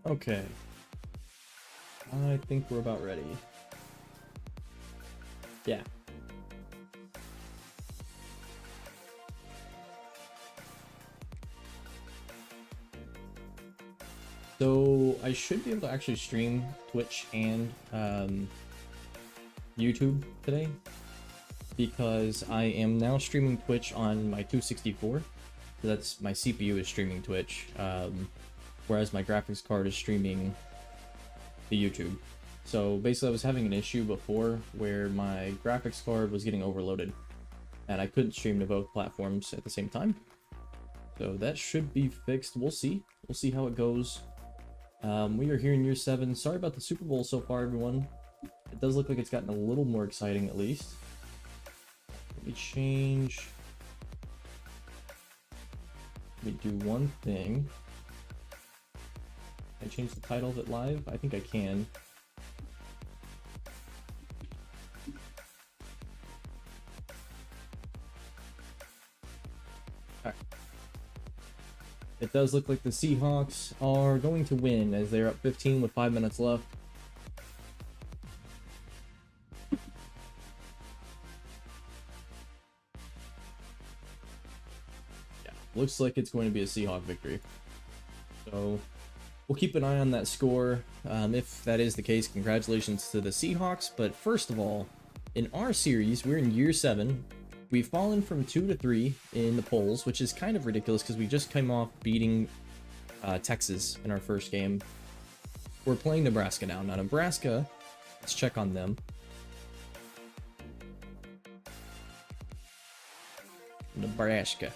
Okay. I think we're about ready. Yeah. So I should be able to actually stream Twitch and YouTube today, because I am now streaming Twitch on my 264. So that's my CPU is streaming Twitch, whereas my graphics card is streaming the YouTube. So basically I was having an issue before where my graphics card was getting overloaded and I couldn't stream to both platforms at the same time. So that should be fixed. We'll see. We'll see how it goes. We are here in year 7. Sorry about the Super Bowl so far, everyone. It does look like it's gotten a little more exciting, at least. Let me change. Let me do one thing. Can I change the title of it live? I think I can. Alright. It does look like the Seahawks are going to win as they're up 15 with 5 minutes left. Yeah, looks like it's going to be a Seahawk victory. So we'll keep an eye on that score. If that is the case, congratulations to the Seahawks. But first of all, in our series, we're in year 7. We've fallen from 2 to 3 in the polls, which is kind of ridiculous because we just came off beating Texas in our first game. We're playing Nebraska now. Now, Nebraska, let's check on them. Nebraska.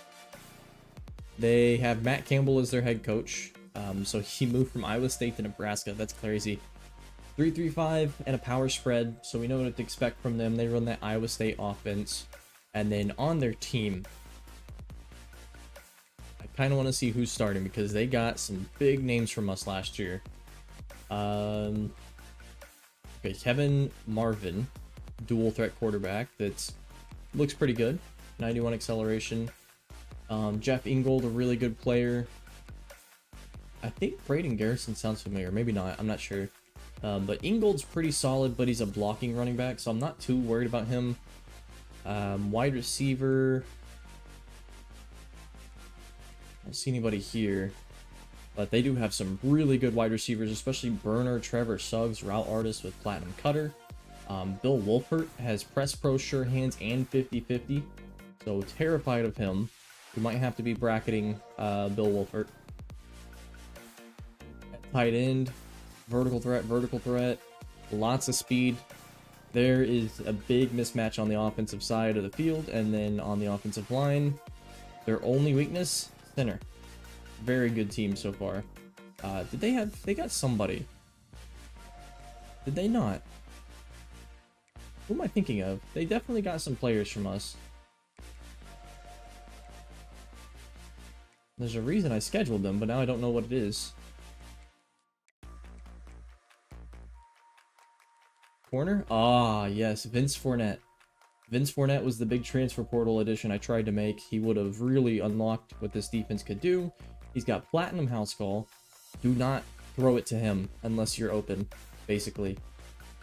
They have Matt Campbell as their head coach. So he moved from Iowa State to Nebraska. That's crazy. 3-3-5 and a power spread. So we know what to expect from them. They run that Iowa State offense. And then on their team, I kind of want to see who's starting because they got some big names from us last year. Okay, Kevin Marvin, dual threat quarterback. That looks pretty good. 91 acceleration. Jeff Ingold, a really good player. I think Braden Garrison sounds familiar. Maybe not. I'm not sure. But Ingold's pretty solid, but he's a blocking running back, so I'm not too worried about him. Wide receiver. I don't see anybody here. But they do have some really good wide receivers, especially Burner, Trevor Suggs, route artist with Platinum Cutter. Bill Wolfert has Press Pro, Sure Hands, and 50-50. So terrified of him. We might have to be bracketing Bill Wolfert. At tight end, vertical threat, lots of speed. There is a big mismatch on the offensive side of the field, and then on the offensive line, their only weakness, center. Very good team so far. They got somebody. Did they not? Who am I thinking of? They definitely got some players from us. There's a reason I scheduled them, but now I don't know what it is. Corner? Ah, yes, Vince Fournette. Vince Fournette was the big transfer portal addition I tried to make. He would have really unlocked what this defense could do. He's got Platinum House Call. Do not throw it to him unless you're open, basically.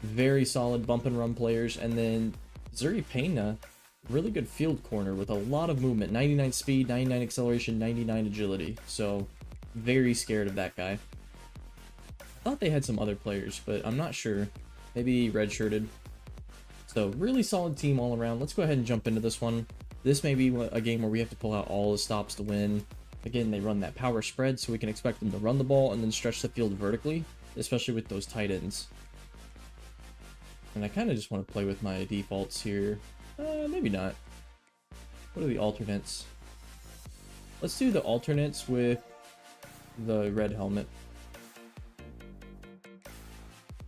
Very solid bump and run players. And then Zuri Pena, really good field corner with a lot of movement. 99 speed, 99 acceleration, 99 agility. So, very scared of that guy. I thought they had some other players, but I'm not sure. Maybe redshirted. So, really solid team all around. Let's go ahead and jump into this one. This may be a game where we have to pull out all the stops to win. Again, they run that power spread, so we can expect them to run the ball and then stretch the field vertically, especially with those tight ends. And I kind of just want to play with my defaults here. Maybe not. What are the alternates? Let's do the alternates with the red helmet.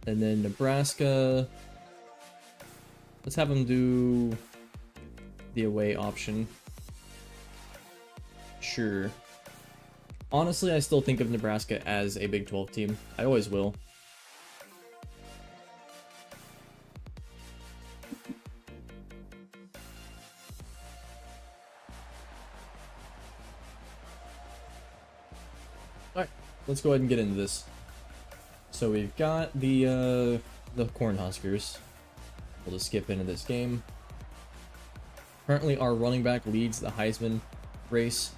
And then Nebraska. Let's have them do the away option. Sure. Honestly, I still think of Nebraska as a Big 12 team. I always will. Alright, let's go ahead and get into this. So we've got the Cornhuskers. We'll just skip into this game. Currently, our running back leads the Heisman race.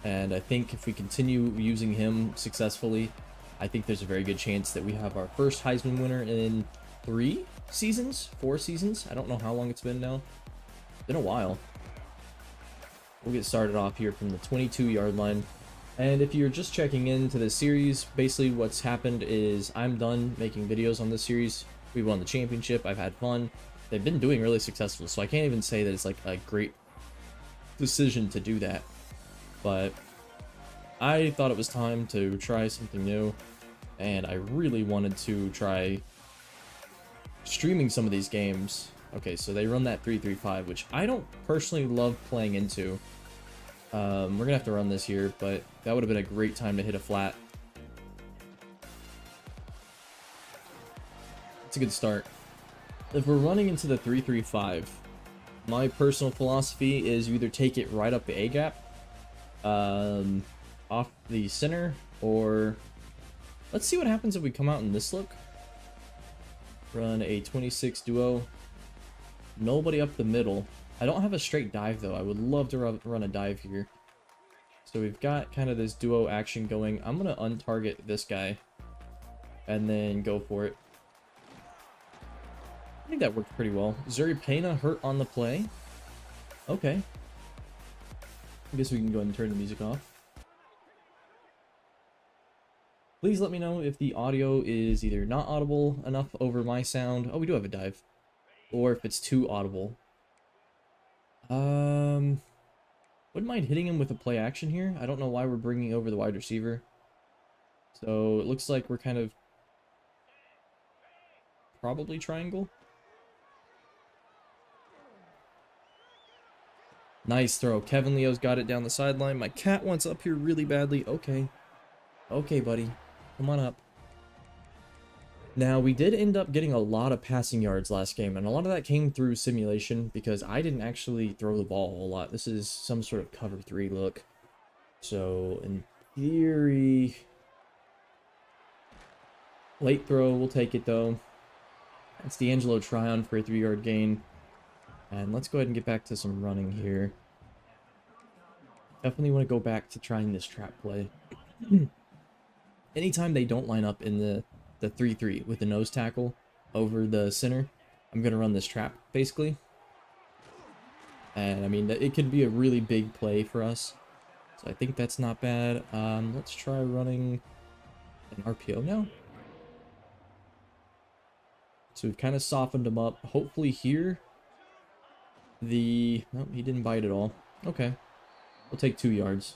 And I think if we continue using him successfully, I think there's a very good chance that we have our first Heisman winner in 4 seasons. I don't know how long it's been now. It's been a while. We'll get started off here from the 22-yard line. And if you're just checking into this series, basically what's happened is I'm done making videos on this series. We won the championship. I've had fun. They've been doing really successful, so I can't even say that it's like a great decision to do that. But I thought it was time to try something new, and I really wanted to try streaming some of these games. Okay, so they run that 3-3-5, which I don't personally love playing into. We're gonna have to run this here, but that would have been a great time to hit a flat. It's a good start. If we're running into the 3-3-5, my personal philosophy is you either take it right up the A gap, off the center, or let's see what happens if we come out in this look. Run a 26 duo. Nobody up the middle. I don't have a straight dive though. I would love to run a dive here. So we've got kind of this duo action going. I'm gonna untarget this guy and then go for it. I think that worked pretty well. Zuri Pena hurt on the play. Okay. I guess we can go ahead and turn the music off. Please let me know if the audio is either not audible enough over my sound. Oh, we do have a dive. Or if it's too audible. Wouldn't mind hitting him with a play action here. I don't know why we're bringing over the wide receiver. So it looks like we're kind of probably triangle. Nice throw. Kevin Leo's got it down the sideline. My cat wants up here really badly. Okay. Okay, buddy. Come on up. Now, we did end up getting a lot of passing yards last game, and a lot of that came through simulation because I didn't actually throw the ball a whole lot. This is some sort of cover 3 look. So, in theory, late throw, we'll take it though. That's D'Angelo Tryon for a 3-yard gain. And let's go ahead and get back to some running here. Definitely want to go back to trying this trap play. Anytime they don't line up in the 3-3 with the nose tackle over the center, I'm going to run this trap, basically. And, I mean, it could be a really big play for us. So I think that's not bad. Let's try running an RPO now. So we've kind of softened him up. Hopefully here, nope, he didn't bite at all. Okay. We'll take 2 yards.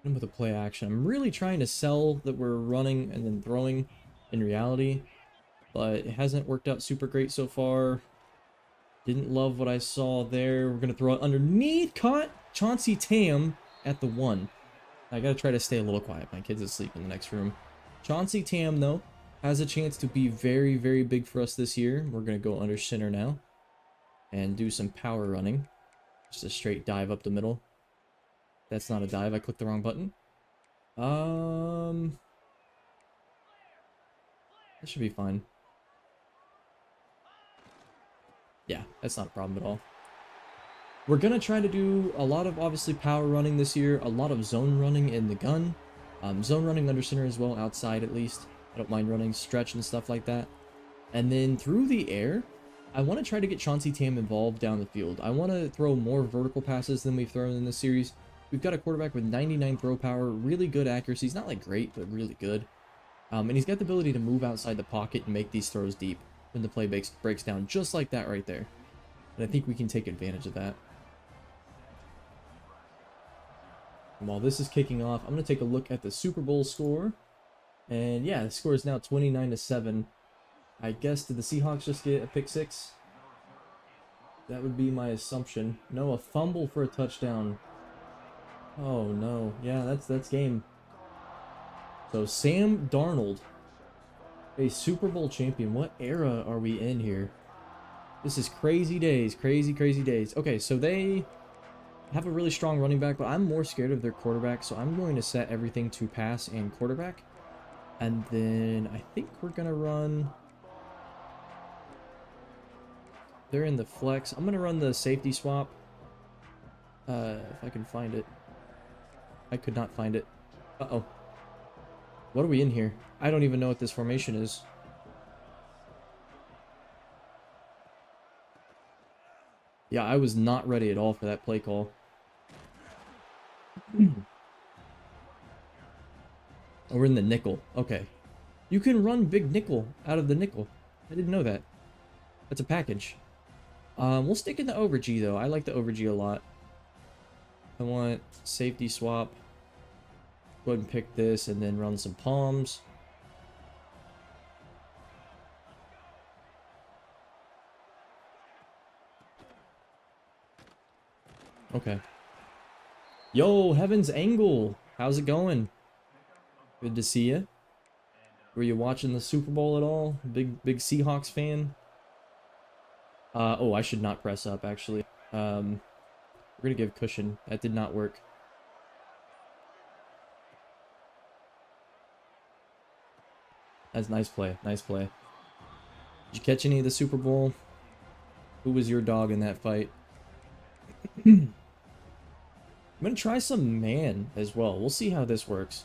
And with a play action, I'm really trying to sell that we're running and then throwing in reality, but it hasn't worked out super great so far. Didn't love what I saw there. We're gonna throw it underneath. Caught Chauncey Tam at the 1. I gotta try to stay a little quiet. My kid's asleep in the next room. Chauncey Tam, though, has a chance to be very, very big for us this year. We're gonna go under center now and do some power running. Just a straight dive up the middle. That's not a dive. I clicked the wrong button. That should be fine. Yeah, that's not a problem at all. We're going to try to do a lot of, obviously, power running this year. A lot of zone running in the gun. Zone running under center as well, outside at least. I don't mind running stretch and stuff like that. And then through the air, I want to try to get Chauncey Tam involved down the field. I want to throw more vertical passes than we've thrown in this series. We've got a quarterback with 99 throw power, really good accuracy. He's not like great, but really good. And he's got the ability to move outside the pocket and make these throws deep when the play breaks down, just like that right there. And I think we can take advantage of that. And while this is kicking off, I'm going to take a look at the Super Bowl score. And yeah, the score is now 29-7. I guess, did the Seahawks just get a pick 6? That would be my assumption. No, a fumble for a touchdown. Oh no, yeah, that's game. So Sam Darnold, a Super Bowl champion. What era are we in here? This is crazy days, crazy days. Okay, so they have a really strong running back, but I'm more scared of their quarterback, so I'm going to set everything to pass and quarterback. And then I think we're going to run... They're in the flex. I'm going to run the safety swap. If I can find it. I could not find it. Uh-oh. What are we in here? I don't even know what this formation is. Yeah, I was not ready at all for that play call. Oh, we're in the nickel. Okay. You can run big nickel out of the nickel. I didn't know that. That's a package. We'll stick in the over G, though. I like the over G a lot. I want safety swap. Go ahead and pick this and then run some palms. Okay. Yo, Heaven's Angle. How's it going? Good to see you. Were you watching the Super Bowl at all? Big Seahawks fan? Oh, I should not press up, actually. We're gonna give cushion. That did not work. That's nice play. Nice play. Did you catch any of the Super Bowl? Who was your dog in that fight? I'm gonna try some man as well. We'll see how this works.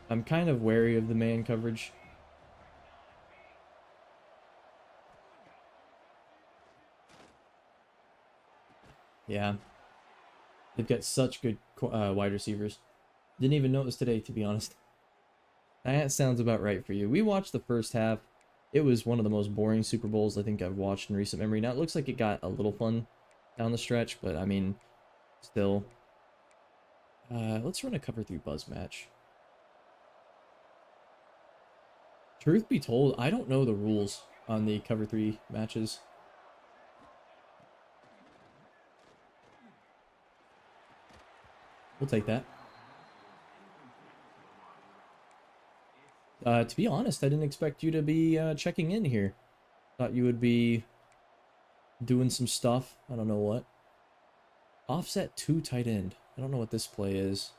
I'm kind of wary of the man coverage. Yeah. They've got such good wide receivers. Didn't even notice today, to be honest. That sounds about right for you. We watched the first half. It was one of the most boring Super Bowls I think I've watched in recent memory. Now, it looks like it got a little fun down the stretch, but I mean, still. Let's run a cover 3 buzz match. Truth be told, I don't know the rules on the cover 3 matches. We'll take that. To be honest, I didn't expect you to be checking in here. Thought you would be doing some stuff. I don't know what. Offset 2 tight end. I don't know what this play is.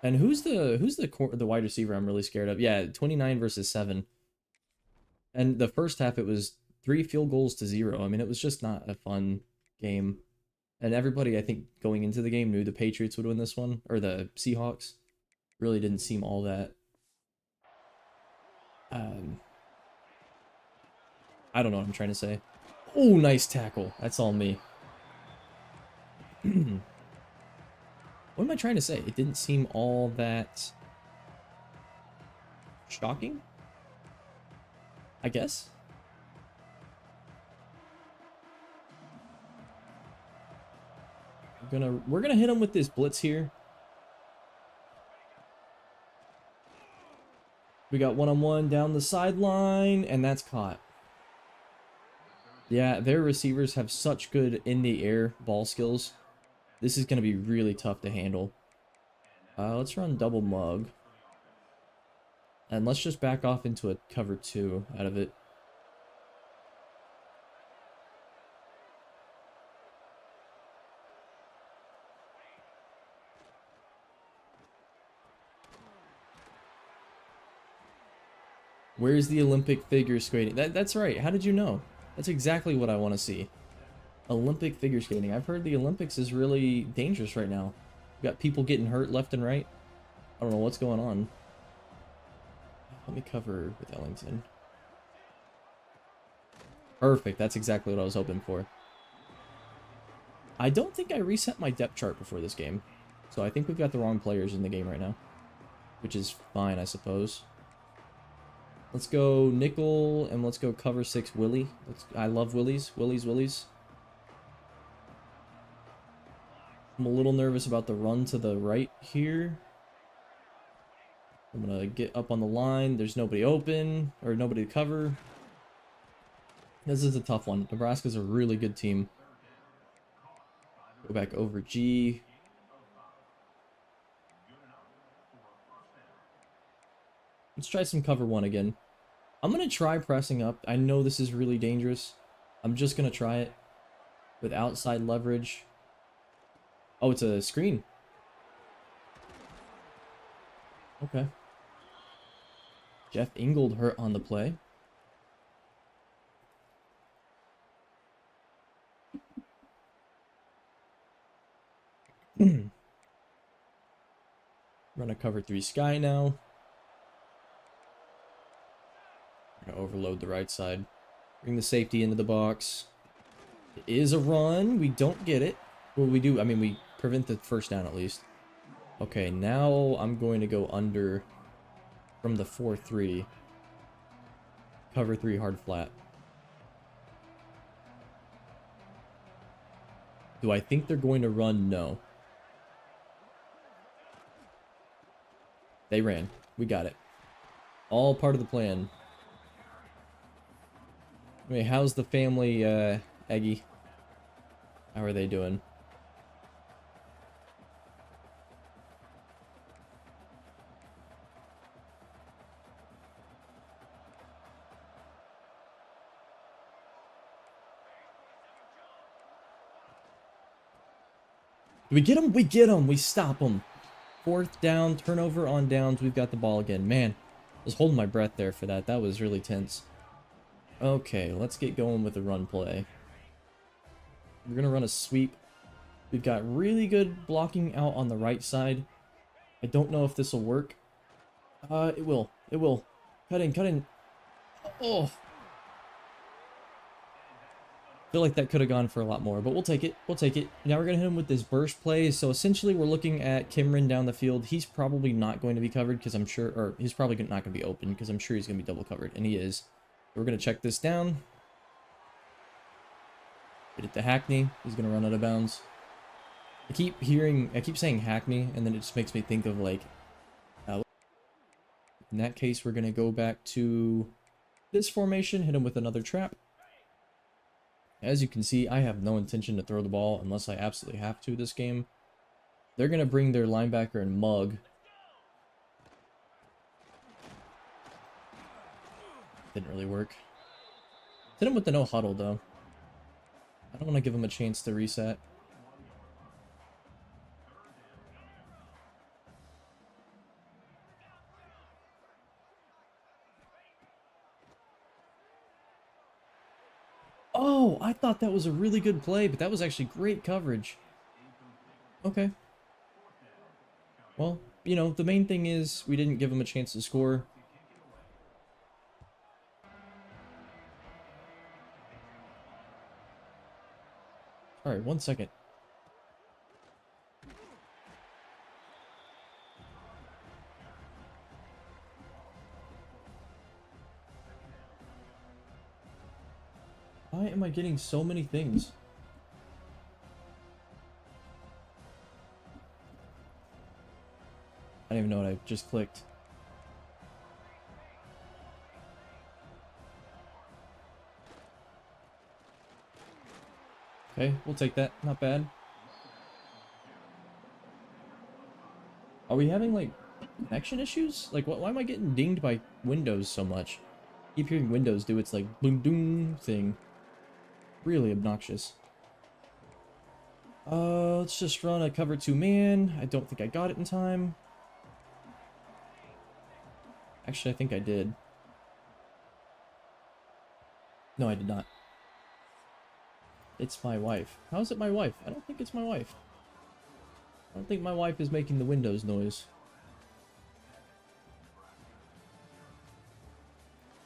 And who's the wide receiver I'm really scared of? Yeah, 29 versus 7. And the first half it was 3 field goals to 0. I mean, it was just not a fun game. And everybody, I think, going into the game knew the Patriots would win this one, or the Seahawks. Really didn't seem all that. I don't know what I'm trying to say. Oh, nice tackle. That's all me. What am I trying to say? It didn't seem all that shocking, I guess. We're gonna hit him with this blitz here. We got one-on-one down the sideline, and that's caught. Yeah, their receivers have such good in-the-air ball skills. This is going to be really tough to handle. Let's run double mug. And let's just back off into a cover 2 out of it. Where's the Olympic figure skating? That's right. How did you know? That's exactly what I want to see. Olympic figure skating. I've heard the Olympics is really dangerous right now. We've got people getting hurt left and right. I don't know what's going on. Let me cover with Ellington. Perfect. That's exactly what I was hoping for. I don't think I reset my depth chart before this game. So I think we've got the wrong players in the game right now. Which is fine, I suppose. Let's go nickel, and let's go cover 6 Willie. I love Willies. Willies. I'm a little nervous about the run to the right here. I'm going to get up on the line. There's nobody open, or nobody to cover. This is a tough one. Nebraska's a really good team. Go back over G. Let's try some cover 1 again. I'm going to try pressing up. I know this is really dangerous. I'm just going to try it with outside leverage. Oh, it's a screen. Okay. Jeff Ingold hurt on the play. Run a cover 3 sky now. We're gonna overload the right side. Bring the safety into the box. It is a run. We don't get it. Well, we do. I mean, we prevent the first down at least. Okay, now I'm going to go under from the 4-3. Cover 3 hard flat. Do I think they're going to run? No. They ran. We got it. All part of the plan. I mean, how's the family, Eggy? How are they doing? Do we get him? We get him. We stop him. 4th down, turnover on downs. We've got the ball again. Man, I was holding my breath there for that. That was really tense. Okay, let's get going with the run play. We're going to run a sweep. We've got really good blocking out on the right side. I don't know if this will work. It will. It will. Cut in, cut in. Oh. Feel like that could have gone for a lot more, but we'll take it. We'll take it. Now we're going to hit him with this burst play. So essentially we're looking at Kimron down the field. He's probably not going to be covered because I'm sure, or he's probably not going to be open because I'm sure he's going to be double covered, and he is. We're going to check this down. Get it to Hackney. He's going to run out of bounds. I keep saying Hackney, and then it just makes me think of like, in that case, we're going to go back to this formation, hit him with another trap. As you can see, I have no intention to throw the ball unless I absolutely have to this game. They're going to bring their linebacker and mug. Didn't really work. Hit him with the no huddle, though. I don't want to give him a chance to reset. Oh, I thought that was a really good play, but that was actually great coverage. Okay. Well, you know, the main thing is we didn't give him a chance to score. Alright, 1 second. Why am I getting so many things? I don't even know what I just clicked. Okay, we'll take that. Not bad. Are we having, like, connection issues? Like, why am I getting dinged by Windows so much? Keep hearing Windows do its, like, boom doom thing. Really obnoxious. Let's just run a cover 2 man. I don't think I got it in time. Actually, I think I did. No, I did not. It's my wife. How is it my wife? I don't think it's my wife. I don't think my wife is making the Windows noise.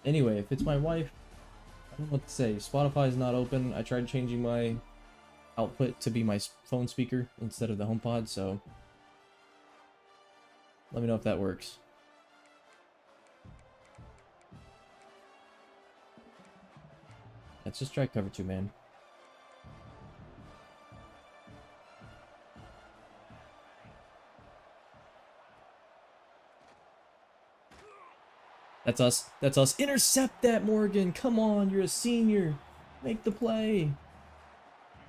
Anyway, if it's my wife, I don't know what to say. Spotify is not open. I tried changing my output to be my phone speaker instead of the HomePod, so let me know if that works. Let's just try cover 2 man. That's us. That's us. Intercept that, Morgan. Come on, you're a senior. Make the play.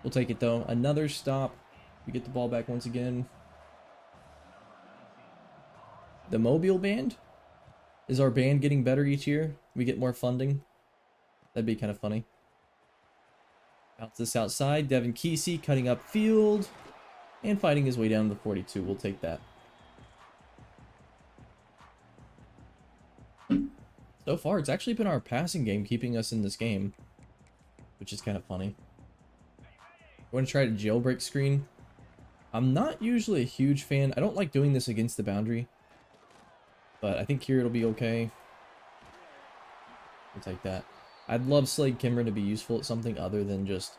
We'll take it, though. Another stop. We get the ball back once again. The Mobile band? Is our band getting better each year? We get more funding? That'd be kind of funny. Bounce this outside. Devin Kesey cutting up field. And fighting his way down to the 42. We'll take that. So far, it's actually been our passing game keeping us in this game, which is kind of funny. I want to try to jailbreak screen. I'm not usually a huge fan. I don't like doing this against the boundary, but I think here it'll be okay. We'll take that. I'd love Slade Kimmer to be useful at something other than just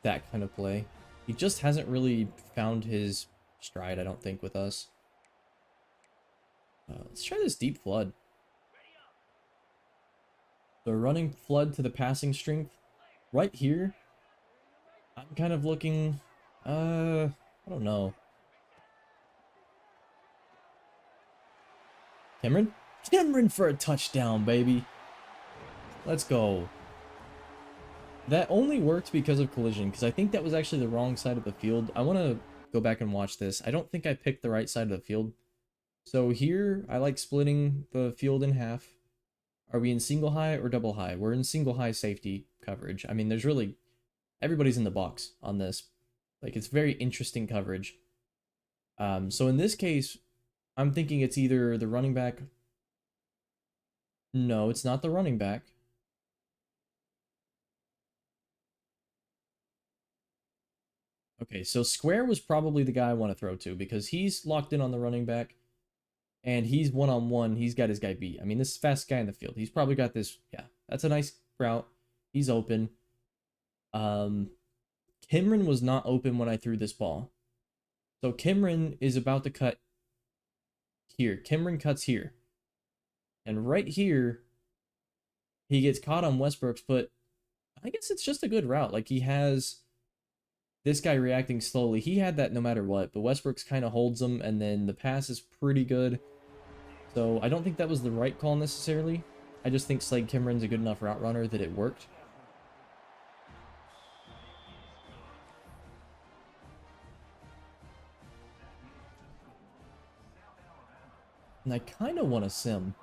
that kind of play. He just hasn't really found his stride, I don't think, with us. Let's try this deep flood. The running flood to the passing strength. Right here, I'm kind of looking, I don't know. Cameron? Cameron for a touchdown, baby. Let's go. That only worked because of collision, because I think that was actually the wrong side of the field. I want to go back and watch this. I don't think I picked the right side of the field. So here, I like splitting the field in half. Are we in single high or double high? We're in single high safety coverage. I mean, there's really... everybody's in the box on this. Like, it's very interesting coverage. So in this case, I'm thinking it's either the running back... No, it's not the running back. Okay, so square was probably the guy I want to throw to, because he's locked in on the running back, and he's one-on-one. He's got his guy beat. I mean, this is fast guy in the field. He's probably got this... yeah, that's a nice route. He's open. Kimron was not open when I threw this ball. So Kimron is about to cut here. Kimron cuts here. And right here, he gets caught on Westbrook's, but I guess it's just a good route. Like, he has this guy reacting slowly. He had that no matter what, but Westbrook's kind of holds him, and then the pass is pretty good. So I don't think that was the right call necessarily. I just think Slade Kimron's a good enough route runner that it worked. And I kind of want to sim.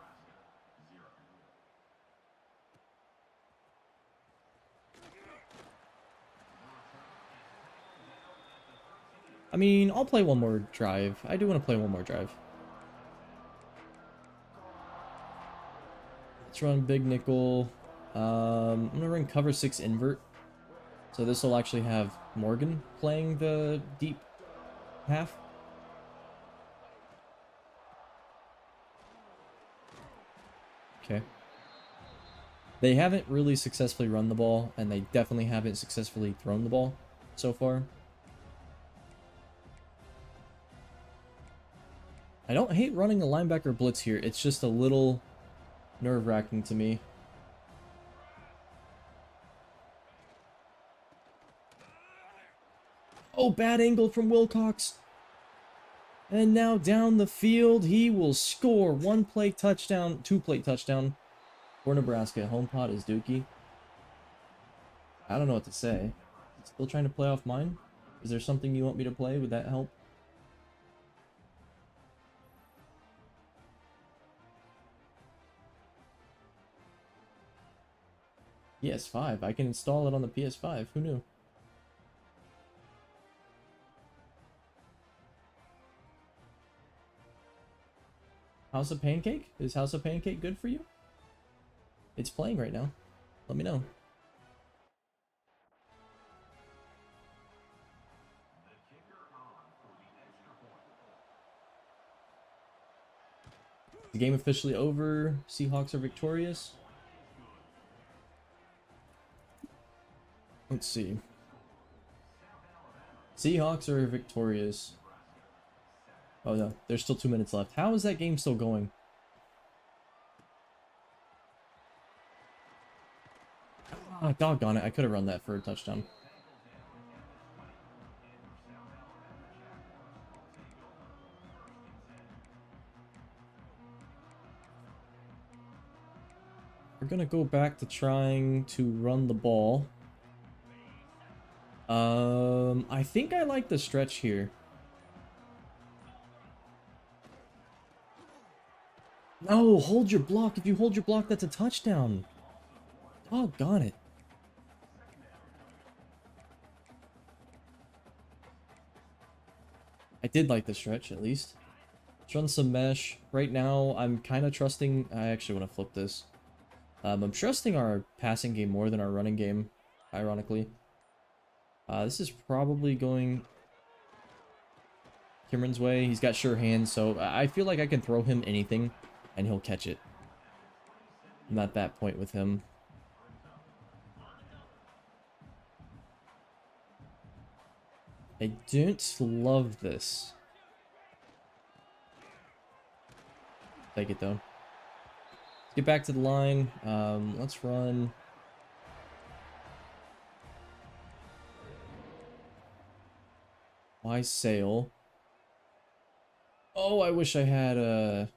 I mean, I'll play one more drive. I do want to play one more drive. Let's run big nickel. I'm going to run cover 6 invert. So this will actually have Morgan playing the deep half. Okay. They haven't really successfully run the ball, and they definitely haven't successfully thrown the ball so far. I don't hate running a linebacker blitz here. It's just a little nerve-wracking to me. Oh, bad angle from Wilcox. And now down the field, he will score. 1-play touchdown, 2-play touchdown for Nebraska. Home pot is Dookie. I don't know what to say. Still trying to play off mine? Is there something you want me to play? Would that help? PS5. I can install it on the PS5. Who knew? House of Pancake? Is House of Pancake good for you? It's playing right now. Let me know. The game officially over. Seahawks are victorious. Let's see. Seahawks are victorious. Oh no, there's still 2 minutes left. How is that game still going? Ah, doggone it. I could have run that for a touchdown. We're gonna go back to trying to run the ball. I think I like the stretch here. No, hold your block. If you hold your block, that's a touchdown. Doggone it. I did like the stretch, at least. Let's run some mesh. Right now, I'm kind of trusting... I actually want to flip this. I'm trusting our passing game more than our running game, ironically. This is probably going Cameron's way. He's got sure hands, so I feel like I can throw him anything, and he'll catch it. I'm at that point with him. I don't love this. Take it, though. Let's get back to the line. Let's run... Why sail? Oh, I wish I had a...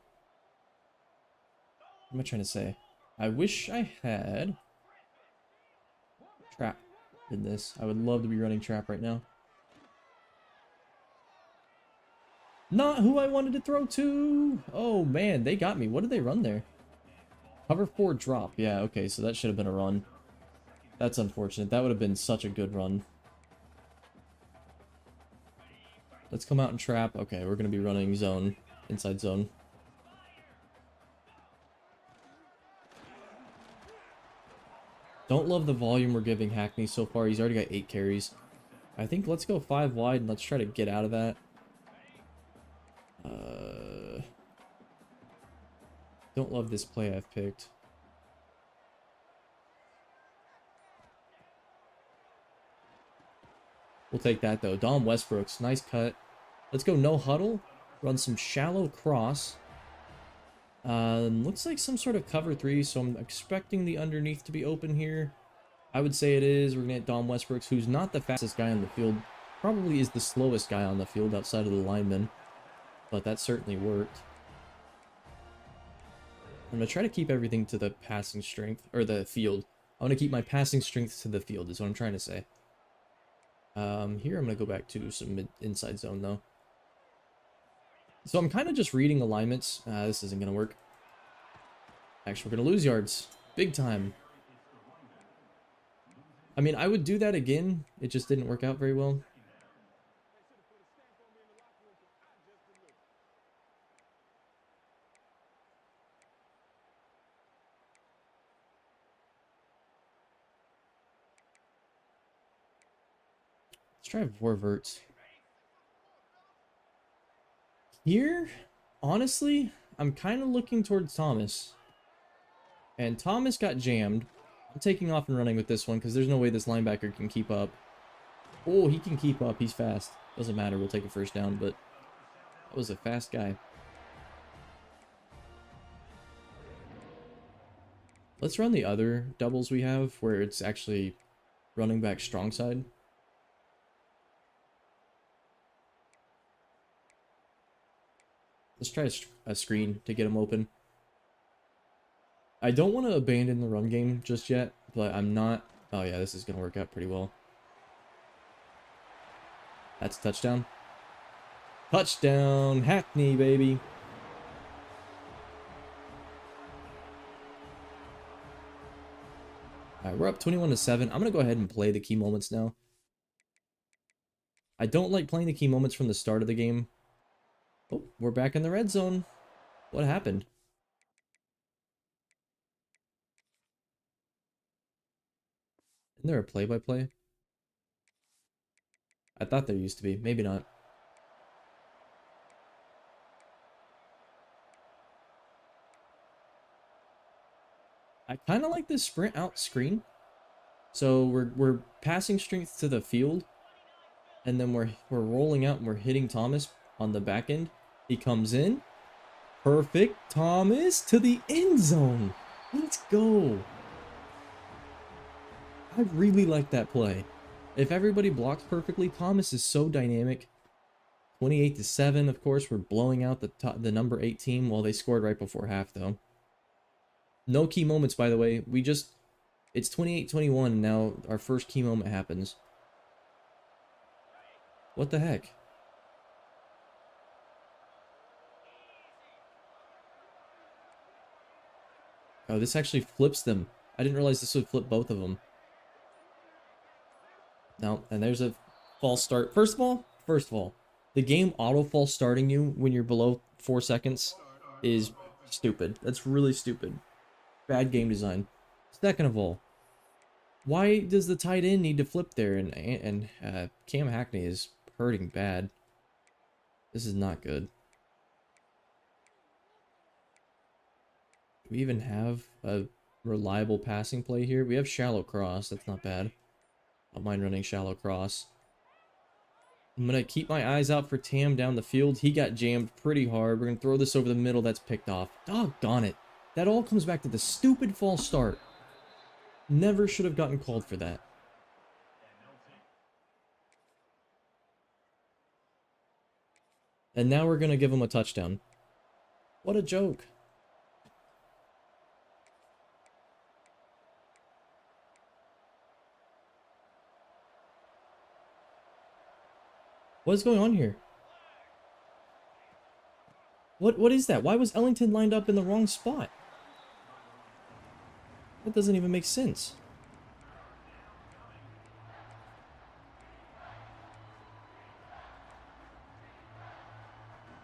What am I trying to say? I wish I had... Trap in this. I would love to be running trap right now. Not who I wanted to throw to! Oh man, they got me. What did they run there? Cover 4 drop. Yeah, okay, so that should have been a run. That's unfortunate. That would have been such a good run. Let's come out and trap. Okay, we're going to be running zone. Inside zone. Don't love the volume we're giving Hackney so far. He's already got 8 carries. I think let's go 5 wide and let's try to get out of that. Don't love this play I've picked. We'll take that though. Dom Westbrooks, nice cut. Let's go no huddle. Run some shallow cross. Looks like some sort of cover 3, so I'm expecting the underneath to be open here. I would say it is. We're gonna get Dom Westbrooks, who's not the fastest guy on the field. Probably is the slowest guy on the field outside of the lineman. But that certainly worked. I'm going to try to keep everything to the passing strength, or the field. I want to keep my passing strength to the field, is what I'm trying to say. Here I'm going to go back to some inside zone, though. So I'm kind of just reading alignments. This isn't going to work. Actually, we're going to lose yards. Big time. I mean, I would do that again. It just didn't work out very well. Let's try Vorverts. Here, honestly, I'm kind of looking towards Thomas. And Thomas got jammed. I'm taking off and running with this one because there's no way this linebacker can keep up. Oh, he can keep up. He's fast. Doesn't matter. We'll take a first down, but that was a fast guy. Let's run the other doubles we have where it's actually running back strong side. Let's try a screen to get him open. I don't want to abandon the run game just yet, but I'm not... Oh yeah, this is going to work out pretty well. That's a touchdown. Touchdown! Hackney, baby! Alright, we're up 21-7. I'm going to go ahead and play the key moments now. I don't like playing the key moments from the start of the game. Oh, we're back in the red zone. What happened? Isn't there a play-by-play? I thought there used to be. Maybe not. I kind of like this sprint out screen. So we're passing strength to the field. And then we're rolling out and we're hitting Thomas on the back end. He comes in. Perfect. Thomas to the end zone. Let's go. I really like that play. If everybody blocks perfectly, Thomas is so dynamic. 28-7, of course, we're blowing out the number 8 team. Well, they scored right before half, though. No key moments, by the way. It's 28-21, and now our first key moment happens. What the heck? Oh, this actually flips them. I didn't realize this would flip both of them. No, and there's a false start. First of all, The game auto fall starting you when you're below 4 seconds is stupid. That's really stupid. Bad game design. Second of all, why does the tight end need to flip there? And Cam Hackney is hurting bad. This is not good. Do we even have a reliable passing play here? We have shallow cross. That's not bad. I don't mind running shallow cross. I'm going to keep my eyes out for Tam down the field. He got jammed pretty hard. We're going to throw this over the middle. That's picked off. Doggone it. That all comes back to the stupid false start. Never should have gotten called for that. And now we're going to give him a touchdown. What a joke. What is going on here? What is that? Why was Ellington lined up in the wrong spot? That doesn't even make sense.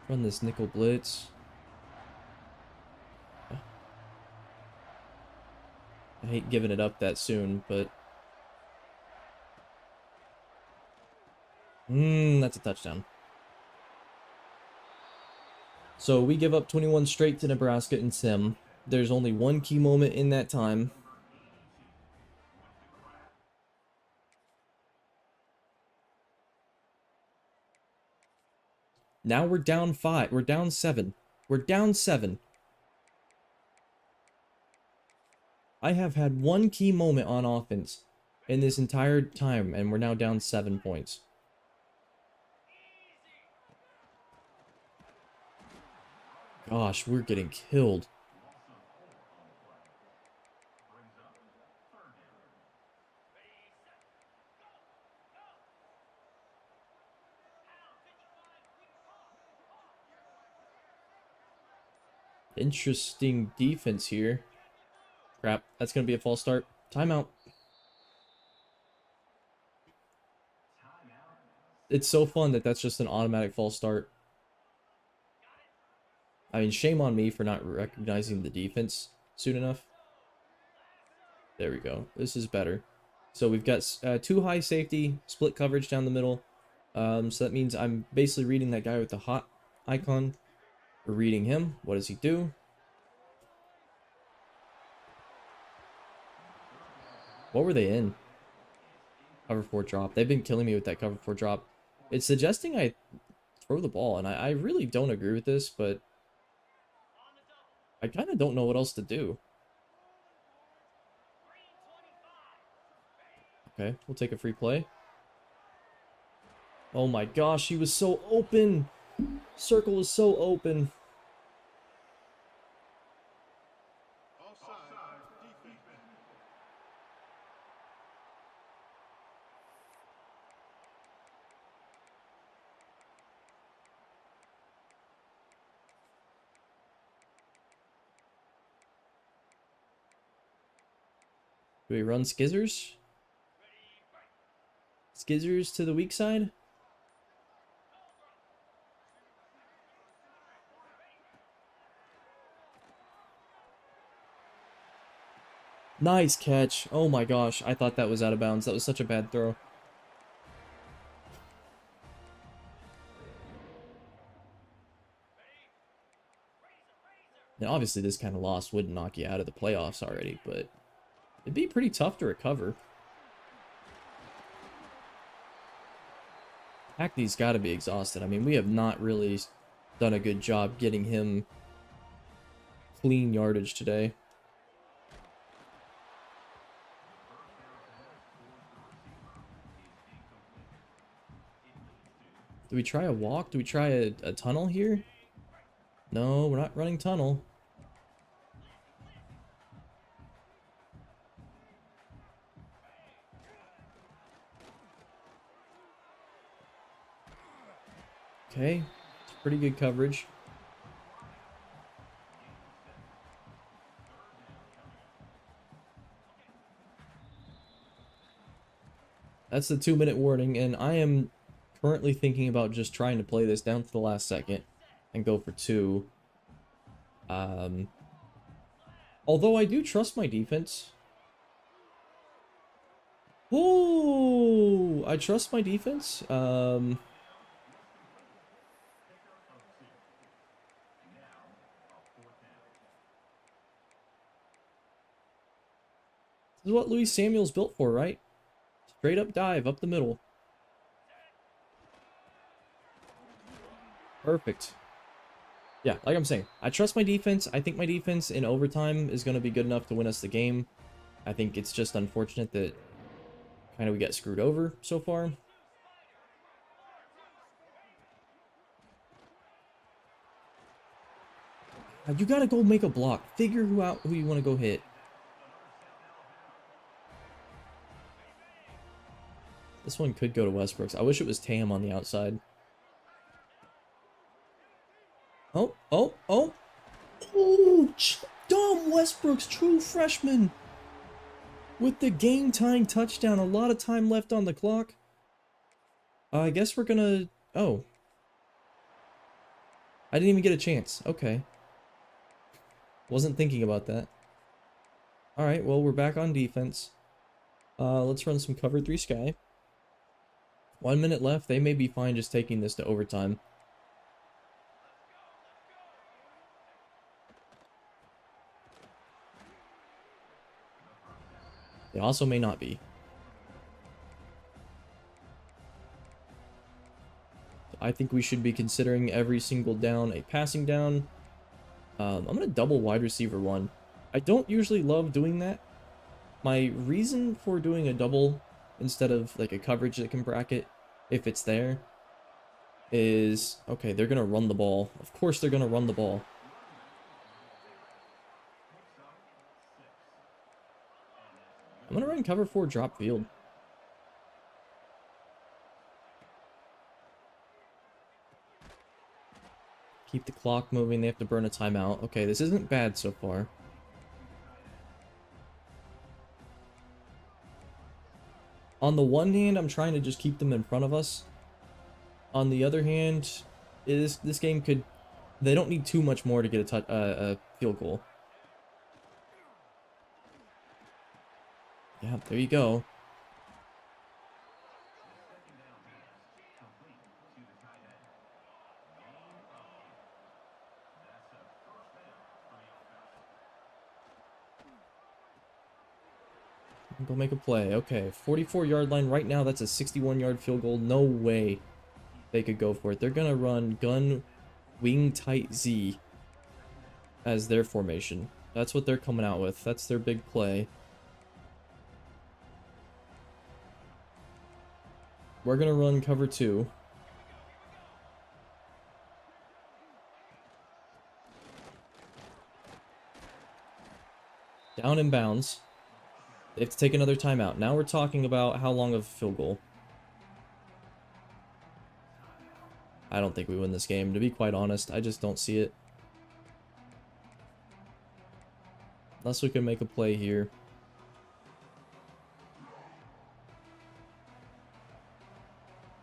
Run this nickel blitz. I hate giving it up that soon, but... that's a touchdown. So we give up 21 straight to Nebraska in Sim. There's only one key moment in that time. Now we're down 5. We're down 7. We're down 7. I have had one key moment on offense in this entire time, and we're now down 7 points. Gosh, we're getting killed. Interesting defense here. Crap, that's going to be a false start. Timeout. It's so fun that that's just an automatic false start. I mean, shame on me for not recognizing the defense soon enough. There we go. This is better. So we've got 2 high safety, split coverage down the middle. So that means I'm basically reading that guy with the hot icon. We're reading him. What does he do? What were they in? Cover 4 drop. They've been killing me with that cover 4 drop. It's suggesting I throw the ball, and I really don't agree with this, but I kind of don't know what else to do. Okay, we'll take a free play. Oh my gosh, he was so open. Circle was so open. Do we run Skizzers? Skizzers to the weak side? Nice catch. Oh my gosh, I thought that was out of bounds. That was such a bad throw. Now, obviously, this kind of loss would knock you out of the playoffs already, but it'd be pretty tough to recover. Hackney's got to be exhausted. I mean, we have not really done a good job getting him clean yardage today. Do we try a walk? Do we try a tunnel here? No, we're not running tunnel. Okay, it's pretty good coverage. That's the 2-minute warning, and I am currently thinking about just trying to play this down to the last second and go for 2. Although I do trust my defense. Oh, I trust my defense. This is what Louis Samuel's built for, right? Straight up dive up the middle. Perfect. Yeah, like I'm saying, I trust my defense. I think my defense in overtime is going to be good enough to win us the game. I think it's just unfortunate that kind of we get screwed over so far. You got to go make a block. Figure out who you want to go hit. This one could go to Westbrooks. I wish it was Tam on the outside. Oh, oh, oh. Oh, dumb Westbrooks, true freshman. With the game-tying touchdown, a lot of time left on the clock. I guess we're gonna... Oh. I didn't even get a chance. Okay. Wasn't thinking about that. Alright, well, we're back on defense. Let's run some cover 3 sky. 1 minute left. They may be fine just taking this to overtime. They also may not be. I think we should be considering every single down a passing down. I'm going to double wide receiver 1. I don't usually love doing that. My reason for doing a double instead of like a coverage that can bracket, if it's there, is, okay, they're going to run the ball. Of course they're going to run the ball. I'm going to run cover 4 drop field. Keep the clock moving. They have to burn a timeout. Okay, this isn't bad so far. On the one hand, I'm trying to just keep them in front of us. On the other hand, this game could... They don't need too much more to get a field goal. Yeah, there you go. Go make a play. Okay, 44-yard line right now. That's a 61-yard field goal. No way they could go for it. They're gonna run gun wing tight Z as their formation. That's what they're coming out with. That's their big play. We're gonna run cover 2. Down in bounds. They have to take another timeout. Now we're talking about how long of a field goal. I don't think we win this game. To be quite honest, I just don't see it. Unless we can make a play here.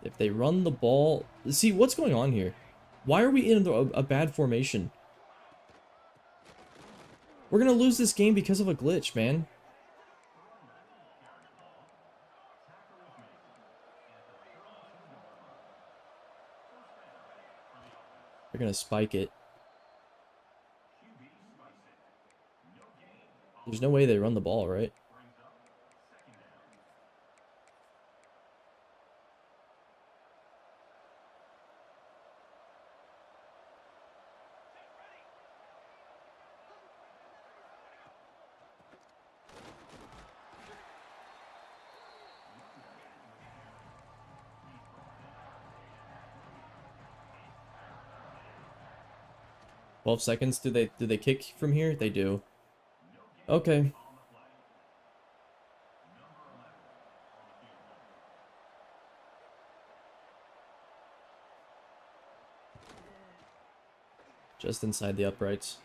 If they run the ball... See, what's going on here? Why are we in a bad formation? We're gonna lose this game because of a glitch, man. They're gonna spike it. There's no way they run the ball, right? "12 seconds. Do they kick from here? They do. Okay. Just inside the uprights.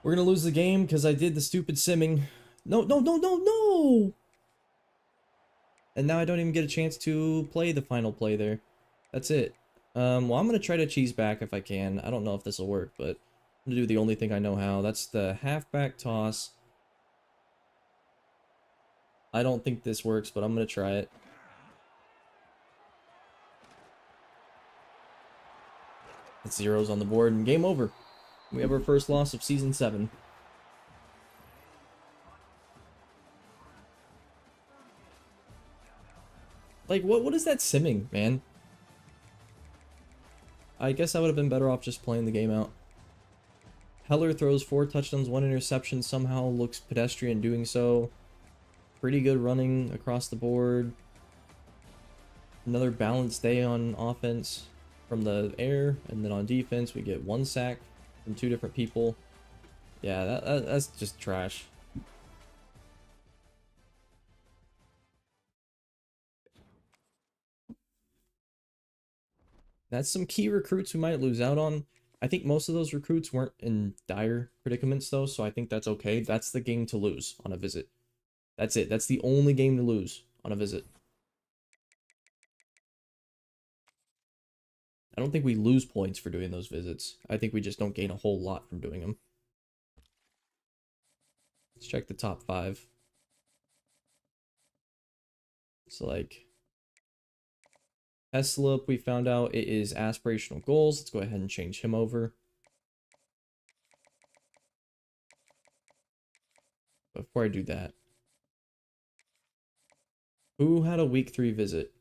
We're gonna lose the game because I did the stupid simming. No, no, no, no, no! And now I don't even get a chance to play the final play there. That's it. Well, I'm going to try to cheese back if I can. I don't know if this will work, but I'm going to do the only thing I know how. That's the halfback toss. I don't think this works, but I'm going to try it. It's zeros on the board and game over. We have our first loss of season 7. Like, what is that simming, man? I guess I would have been better off just playing the game out. Heller throws 4 touchdowns, 1 interception, somehow looks pedestrian doing so. Pretty good running across the board. Another balanced day on offense from the air, and then on defense we get 1 sack from 2 different people. Yeah, that's just trash. That's some key recruits we might lose out on. I think most of those recruits weren't in dire predicaments though, so I think that's okay. That's the game to lose on a visit. That's it. That's the only game to lose on a visit. I don't think we lose points for doing those visits. I think we just don't gain a whole lot from doing them. Let's check the top 5. So like Heslop, we found out it is aspirational goals. Let's go ahead and change him over. But before I do that, who had a week 3 visit?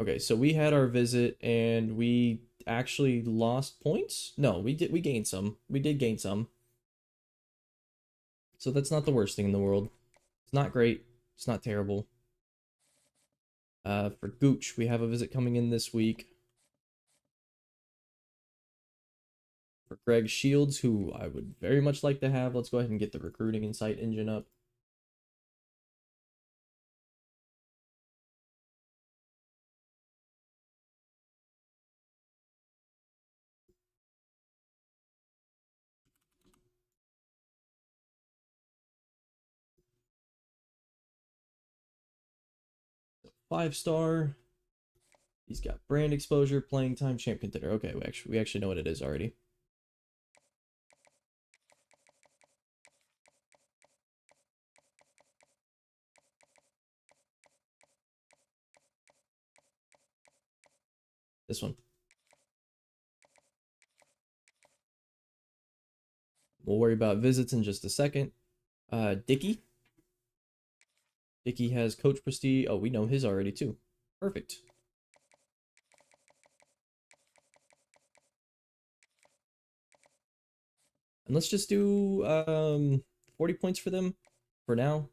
Okay, so we had our visit and we actually lost points? No, we gained some. We did gain some. So that's not the worst thing in the world. It's not great. It's not terrible. For Gooch, we have a visit coming in this week. For Greg Shields, who I would very much like to have, let's go ahead and get the recruiting insight engine up. So 5-star. He's got brand exposure, playing time, champ contender. Okay, we actually know what it is already. This one. We'll worry about visits in just a second. Dickey. Dickey has coach prestige. Oh, we know his already too. Perfect. And let's just do 40 points for them for now.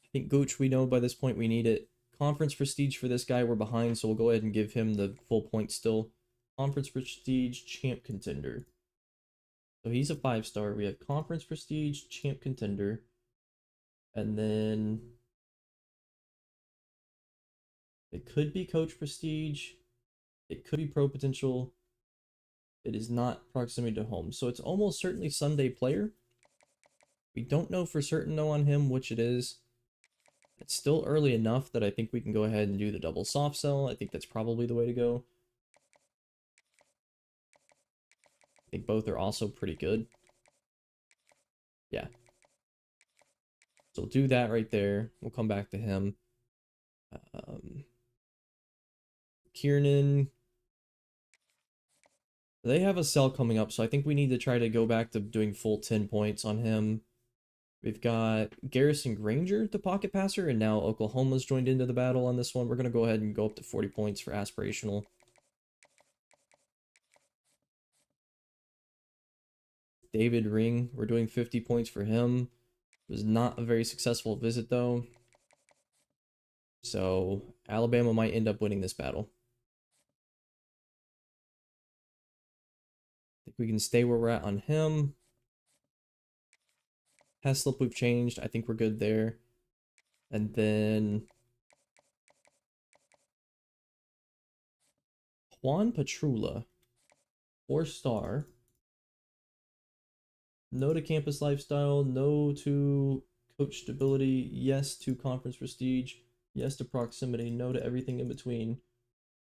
I think Gooch, we know by this point we need it. Conference prestige for this guy, we're behind, so we'll go ahead and give him the full point still. Conference prestige, champ contender. So he's a 5-star. We have conference prestige, champ contender. And then it could be coach prestige. It could be pro potential. It is not proximity to home. So it's almost certainly Sunday player. We don't know for certain though on him which it is. It's still early enough that I think we can go ahead and do the double soft sell. I think that's probably the way to go. I think both are also pretty good. Yeah. So we'll do that right there. We'll come back to him. Kiernan. They have a sell coming up, so I think we need to try to go back to doing full 10 points on him. We've got Garrison Granger, the pocket passer, and now Oklahoma's joined into the battle on this one. We're going to go ahead and go up to 40 points for aspirational. David Ring, we're doing 50 points for him. It was not a very successful visit, though. So Alabama might end up winning this battle. I think we can stay where we're at on him. Heslop we've changed. I think we're good there. And then Juan Petrula, 4-star. No to campus lifestyle, no to Coach stability, yes to conference prestige, yes to proximity, no to everything in between.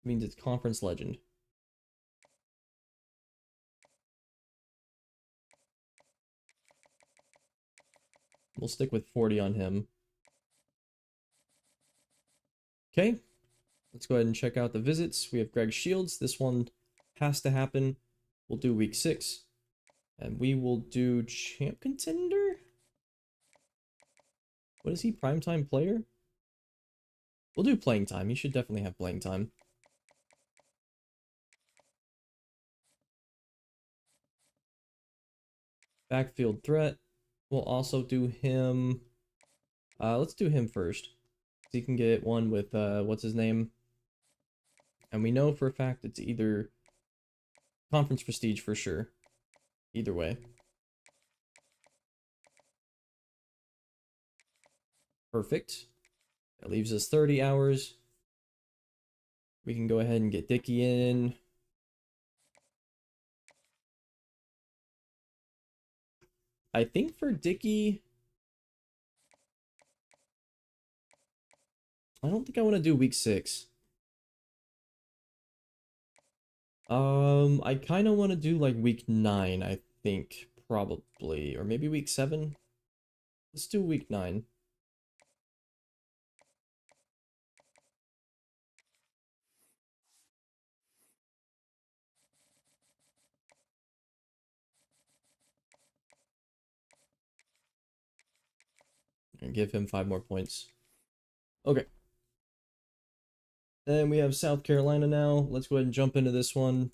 Means it's conference legend. We'll stick with 40 on him. Okay, let's go ahead and check out the visits. We have Greg Shields. This one has to happen. We'll do week 6. And we will do champ contender? What is he? Primetime player? We'll do playing time. He should definitely have playing time. Backfield threat. We'll also do him. Let's do him first. So he can get one with, what's his name? And we know for a fact it's either conference prestige for sure. Either way. Perfect. That leaves us 30 hours. We can go ahead and get Dickey in. I think for Dickey, I don't think I want to do week 6. I kind of want to do like week 9, I think, probably. Or maybe week 7. Let's do week 9. And give him 5 more points. Okay. Then we have South Carolina now. Let's go ahead and jump into this one.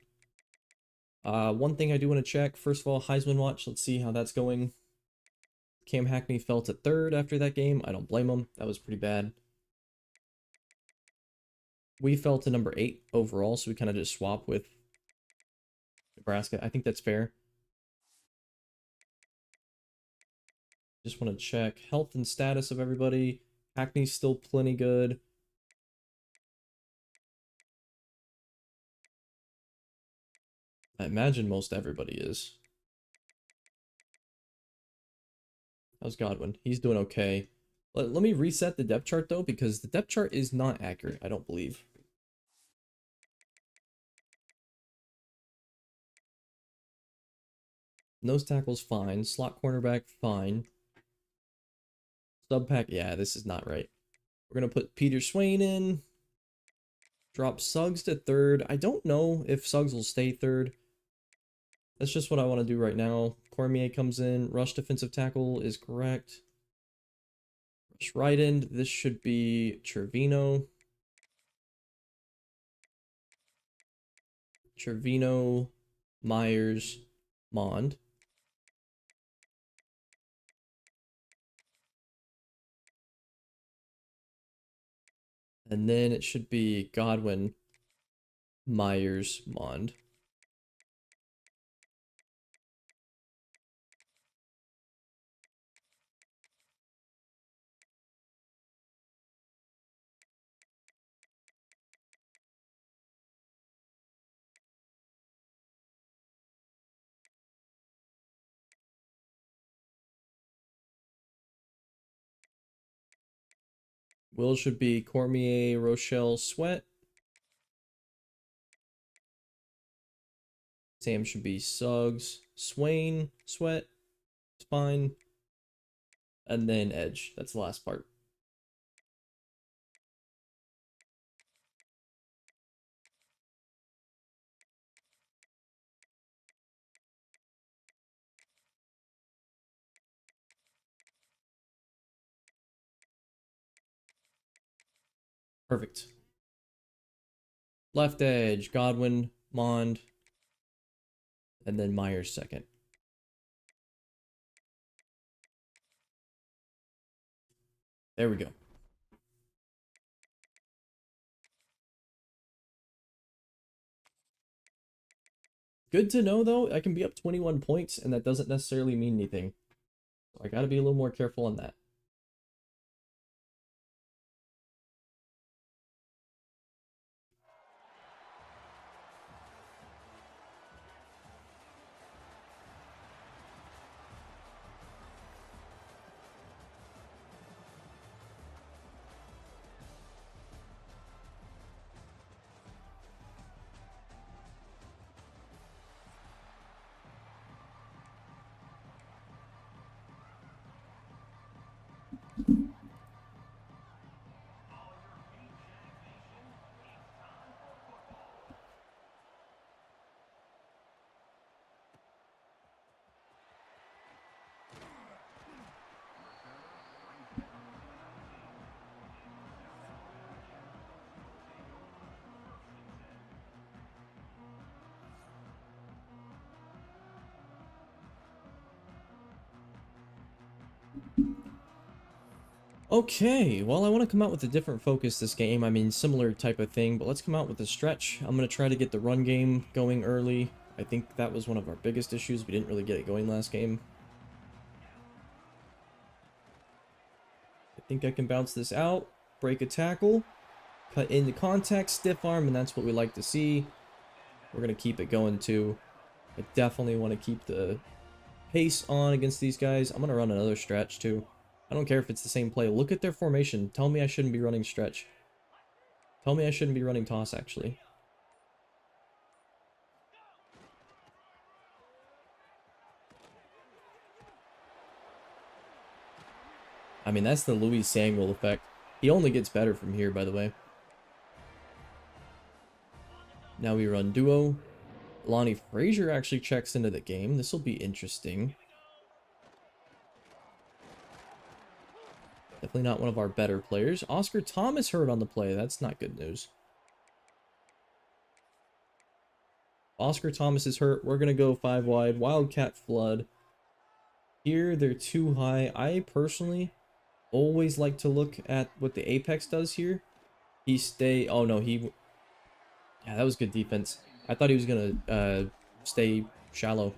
One thing I do want to check. First of all, Heisman watch. Let's see how that's going. Cam Hackney fell to 3rd after that game. I don't blame him. That was pretty bad. We fell to number 8 overall, so we kind of just swap with Nebraska. I think that's fair. Just want to check health and status of everybody. Hackney's still plenty good. I imagine most everybody is. How's Godwin? He's doing okay. Let me reset the depth chart, though, because the depth chart is not accurate, I don't believe. Nose tackle's fine. Slot cornerback, fine. Sub pack, yeah, this is not right. We're going to put Peter Swain in. Drop Suggs to 3rd. I don't know if Suggs will stay 3rd. That's just what I want to do right now. Cormier comes in. Rush defensive tackle is correct. Rush right end. This should be Cervino. Cervino, Myers, Mond. And then it should be Godwin, Myers, Mond. Will should be Cormier, Rochelle, Sweat. Sam should be Suggs, Swain, Sweat, Spine, and then Edge. That's the last part. Perfect. Left edge, Godwin, Mond, and then Myers second. There we go. Good to know, though, I can be up 21 points, and that doesn't necessarily mean anything. So I gotta be a little more careful on that. Okay, well, I want to come out with a different focus this game. I mean, similar type of thing, but let's come out with a stretch. I'm going to try to get the run game going early. I think that was one of our biggest issues. We didn't really get it going last game. I think I can bounce this out, break a tackle, cut into contact, stiff arm, and that's what we like to see. We're going to keep it going too. I definitely want to keep the pace on against these guys. I'm going to run another stretch too. I don't care if it's the same play. Look at their formation. Tell me I shouldn't be running stretch. Tell me I shouldn't be running toss, actually. I mean, that's the Louis Samuel effect. He only gets better from here, by the way. Now we run duo. Lonnie Frazier actually checks into the game. This will be interesting. Definitely not one of our better players. Oscar Thomas hurt on the play. That's not good news. Oscar Thomas is hurt. We're going to go 5 wide. Wildcat flood. Here, they're too high. I personally always like to look at what the apex does here. Oh no, yeah, that was good defense. I thought he was going to stay shallow.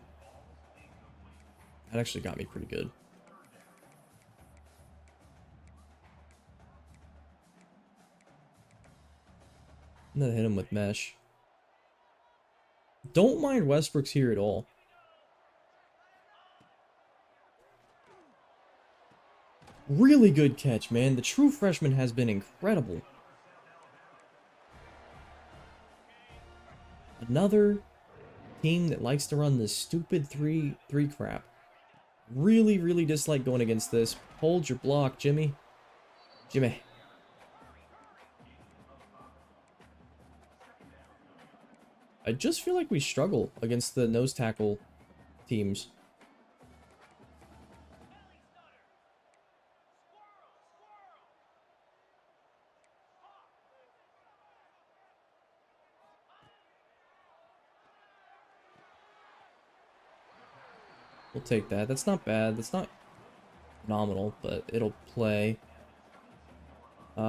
That actually got me pretty good. I'm gonna hit him with mesh. Don't mind Westbrook's here at all. Really good catch, man. The true freshman has been incredible. Another team that likes to run this stupid 3-3 crap. Really, really dislike going against this. Hold your block, Jimmy. Jimmy. I just feel like we struggle against the nose tackle teams. We'll take that. That's not bad. That's not phenomenal, but it'll play. I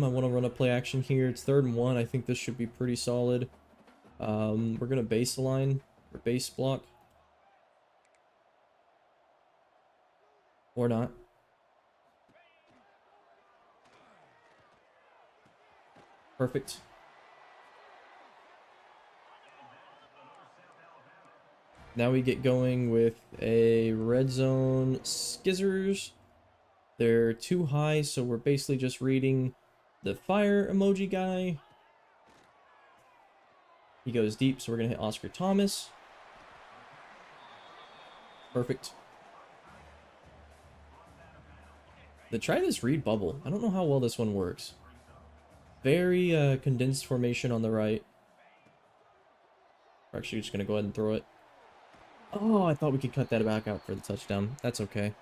want to run a play action here. It's 3rd and 1. I think this should be pretty solid. We're gonna base line or base block. Or not. Perfect. Now we get going with a red zone skizzers. They're too high, so we're basically just reading the fire emoji guy. He goes deep, so we're going to hit Oscar Thomas. Perfect. Try this read bubble. I don't know how well this one works. Very condensed formation on the right. We're actually just going to go ahead and throw it. Oh, I thought we could cut that back out for the touchdown. That's okay.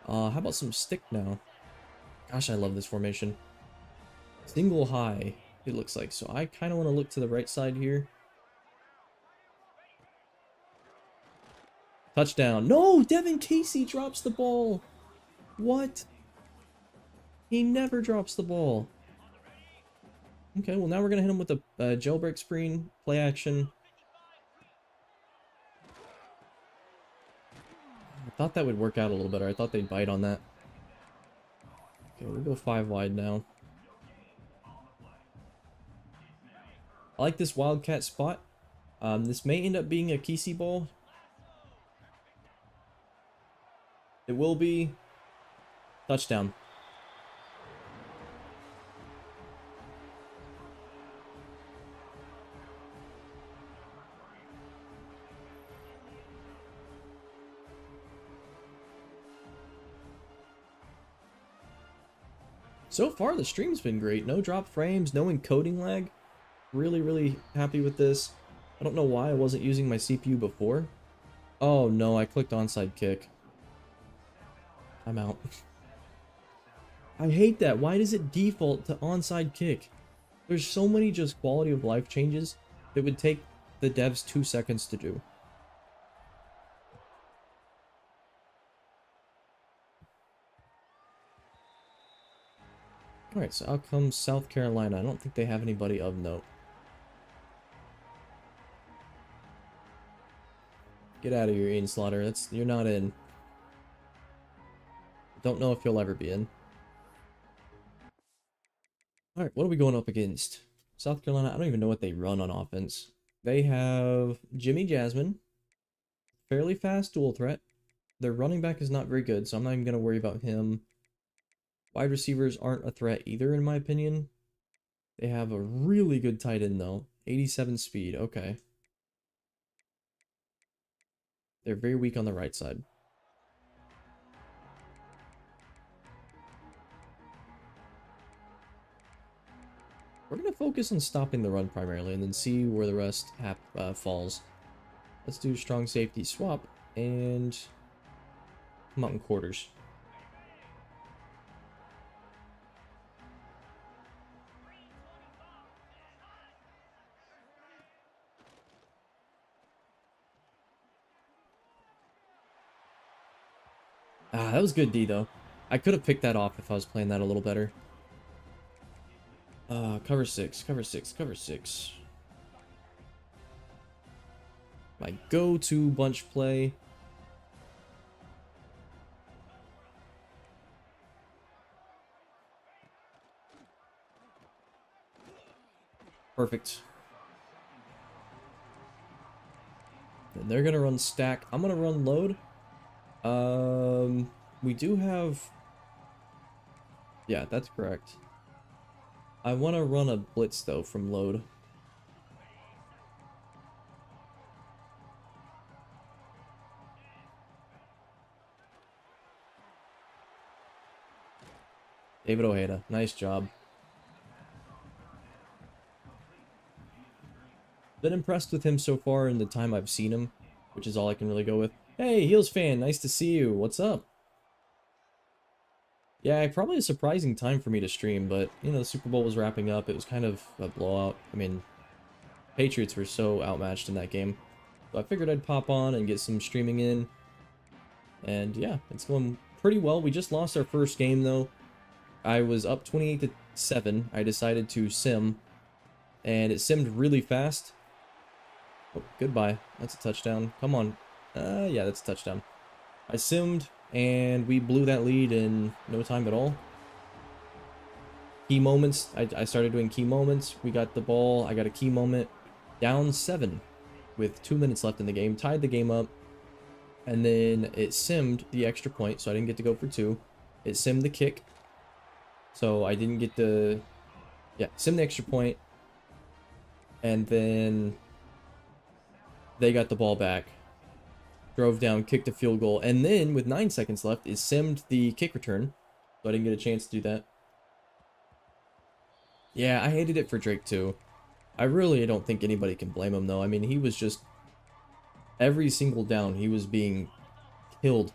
How about some stick now? Gosh, I love this formation. Single high, it looks like. So I kind of want to look to the right side here. Touchdown. No, Devin Casey drops the ball. What? He never drops the ball. Okay, well now we're going to hit him with a jailbreak screen, play action. I thought that would work out a little better. I thought they'd bite on that. Okay, we'll go 5 wide now. I like this wildcat spot. This may end up being a Kesey ball. It will be. Touchdown. So far, the stream's been great. No drop frames, no encoding lag. Really, really happy with this. I don't know why I wasn't using my CPU before. Oh no, I clicked onside kick. I'm out. I hate that. Why does it default to onside kick? There's so many just quality of life changes that would take the devs 2 seconds to do. Alright, so out comes South Carolina. I don't think they have anybody of note. Get out of here, Ian Slaughter. You're not in. Don't know if you'll ever be in. Alright, what are we going up against? South Carolina, I don't even know what they run on offense. They have Jimmy Jasmine. Fairly fast dual threat. Their running back is not very good, so I'm not even going to worry about him. Wide receivers aren't a threat either, in my opinion. They have a really good tight end, though. 87 speed, okay. They're very weak on the right side. We're going to focus on stopping the run primarily, and then see where the rest falls. Let's do strong safety swap, and come out in quarters. Ah, that was good D, though. I could have picked that off if I was playing that a little better. Cover 6, cover 6, cover 6. My go-to bunch play. Perfect. And they're gonna run stack. I'm gonna run load. We do have... Yeah, that's correct. I want to run a blitz, though, from load. David Ojeda, nice job. Been impressed with him so far in the time I've seen him, which is all I can really go with. Hey, Heels fan, nice to see you. What's up? Yeah, probably a surprising time for me to stream, but, you know, the Super Bowl was wrapping up. It was kind of a blowout. I mean, Patriots were so outmatched in that game. So I figured I'd pop on and get some streaming in. And yeah, it's going pretty well. We just lost our first game, though. I was up 28-7. I decided to sim, and it simmed really fast. Oh, goodbye. That's a touchdown. Come on. Yeah, that's a touchdown. I simmed, and we blew that lead in no time at all. Key moments. I started doing key moments. We got the ball. I got a key moment. Down 7 with 2 minutes left in the game. Tied the game up. And then it simmed the extra point, so I didn't get to go for 2. It simmed the kick. So I didn't get the... Yeah, sim the extra point. And then they got the ball back. Drove down, kicked a field goal. And then, with 9 seconds left, it simmed the kick return. So I didn't get a chance to do that. Yeah, I hated it for Drake, too. I really don't think anybody can blame him, though. I mean, he was just... Every single down, he was being killed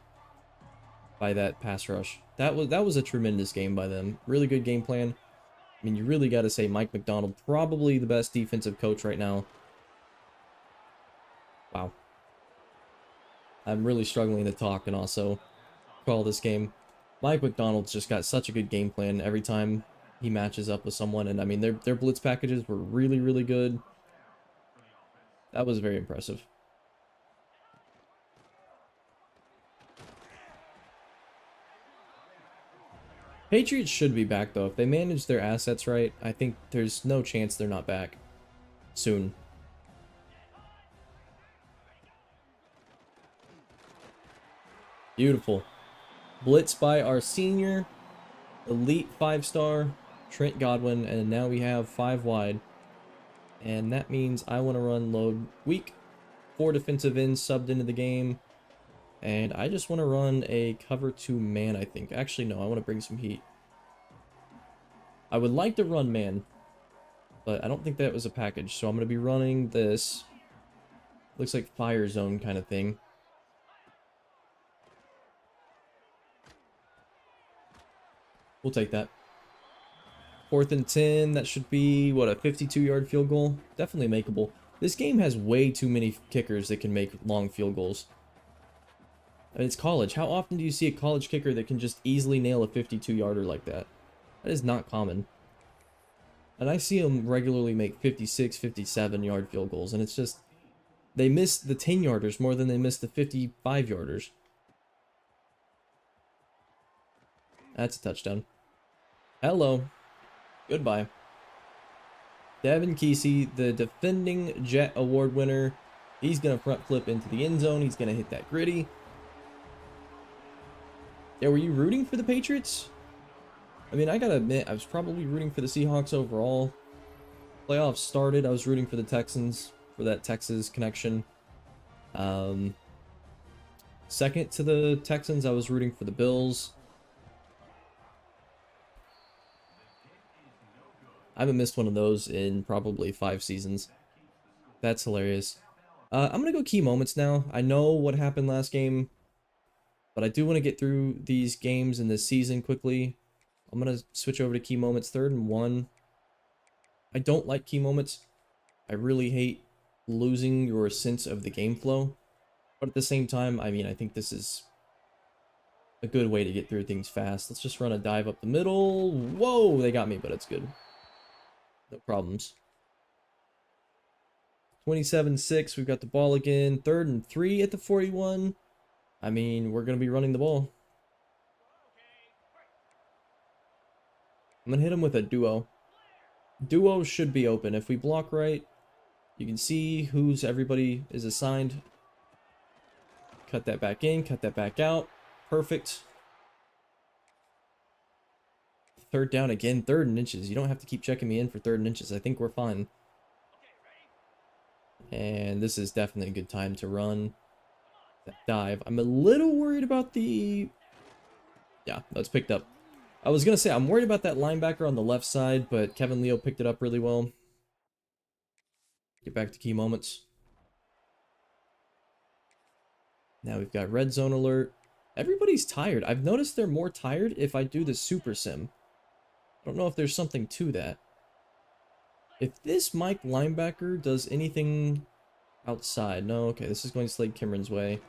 by that pass rush. That was a tremendous game by them. Really good game plan. I mean, you really got to say Mike McDonald, probably the best defensive coach right now. Wow. I'm really struggling to talk and also call this game. Mike McDonald's just got such a good game plan every time he matches up with someone. And I mean, their blitz packages were really, really good. That was very impressive. Patriots should be back, though. If they manage their assets right, I think there's no chance they're not back soon. Beautiful. Blitz by our senior, elite 5-star, Trent Godwin, and now we have 5 wide. And that means I want to run load weak. 4 defensive ends subbed into the game. And I just want to run a cover 2 man, I think. Actually, no, I want to bring some heat. I would like to run man, but I don't think that was a package, so I'm going to be running this. Looks like fire zone kind of thing. We'll take that. 4th and 10, that should be, what, a 52-yard field goal? Definitely makeable. This game has way too many kickers that can make long field goals. I mean, it's college. How often do you see a college kicker that can just easily nail a 52-yarder like that? That is not common. And I see them regularly make 56, 57-yard field goals, and it's just... They miss the 10-yarders more than they miss the 55-yarders. That's a touchdown. Hello. Goodbye. Devin Kesey, the defending Jet Award winner. He's going to front flip into the end zone. He's going to hit that gritty. Yeah, were you rooting for the Patriots? I mean, I gotta admit, I was probably rooting for the Seahawks overall. Playoffs started, I was rooting for the Texans for that Texas connection. Second to the Texans, I was rooting for the Bills. I haven't missed one of those in probably 5 seasons. That's hilarious. I'm gonna go key moments now. I know what happened last game, but I do want to get through these games in this season quickly. I'm gonna switch over to key moments. 3rd and 1. I don't like key moments. I really hate losing your sense of the game flow. But at the same time, I mean, I think this is a good way to get through things fast. Let's just run a dive up the middle. Whoa, they got me, but it's good. No problems. 27-6, we've got the ball again. 3rd and 3 at the 41. I mean, we're going to be running the ball. I'm going to hit him with a duo. Duos should be open. If we block right, you can see who's everybody is assigned. Cut that back in, cut that back out. Perfect. 3rd down again, 3rd and inches. You don't have to keep checking me in for 3rd and inches. I think we're fine. And this is definitely a good time to run that dive. I'm a little worried about the... Yeah, that's picked up. I was going to say, I'm worried about that linebacker on the left side, but Kevin Leo picked it up really well. Get back to key moments. Now we've got red zone alert. Everybody's tired. I've noticed they're more tired if I do the super sim. I don't know if there's something to that. If this Mike linebacker does anything outside... No, okay, this is going Slade Kimron's way.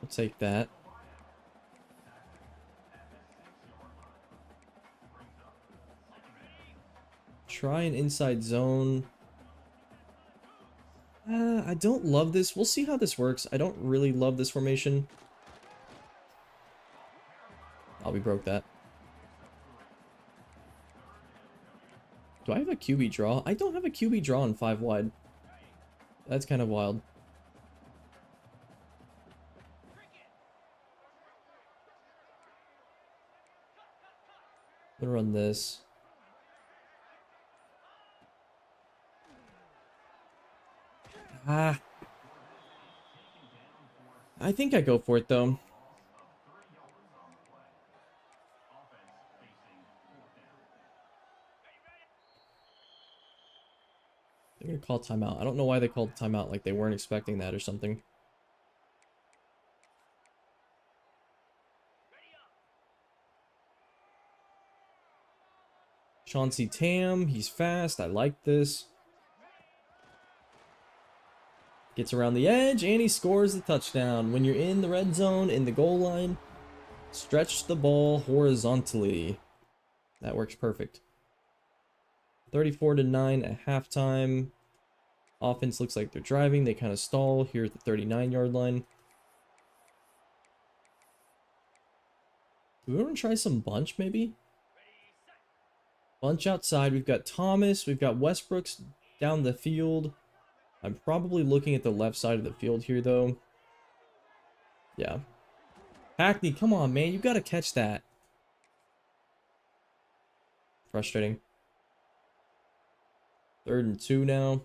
I'll take that. Try an inside zone. I don't love this. We'll see how this works. I don't really love this formation. Oh, we broke that. Do I have a QB draw? I don't have a QB draw in 5 wide. That's kind of wild. I'm gonna run this. I think I go for it though. They're gonna call timeout. I don't know why they called timeout, like they weren't expecting that or something. Chauncey Tam, he's fast. I like this. Gets around the edge, and he scores the touchdown. When you're in the red zone, in the goal line, stretch the ball horizontally. That works perfect. 34-9 at halftime. Offense looks like they're driving. They kind of stall here at the 39-yard line. Do we want to try some bunch, maybe? Bunch outside. We've got Thomas. We've got Westbrooks down the field. I'm probably looking at the left side of the field here, though. Yeah. Hackney, come on, man. You got to catch that. Frustrating. 3rd and 2 now.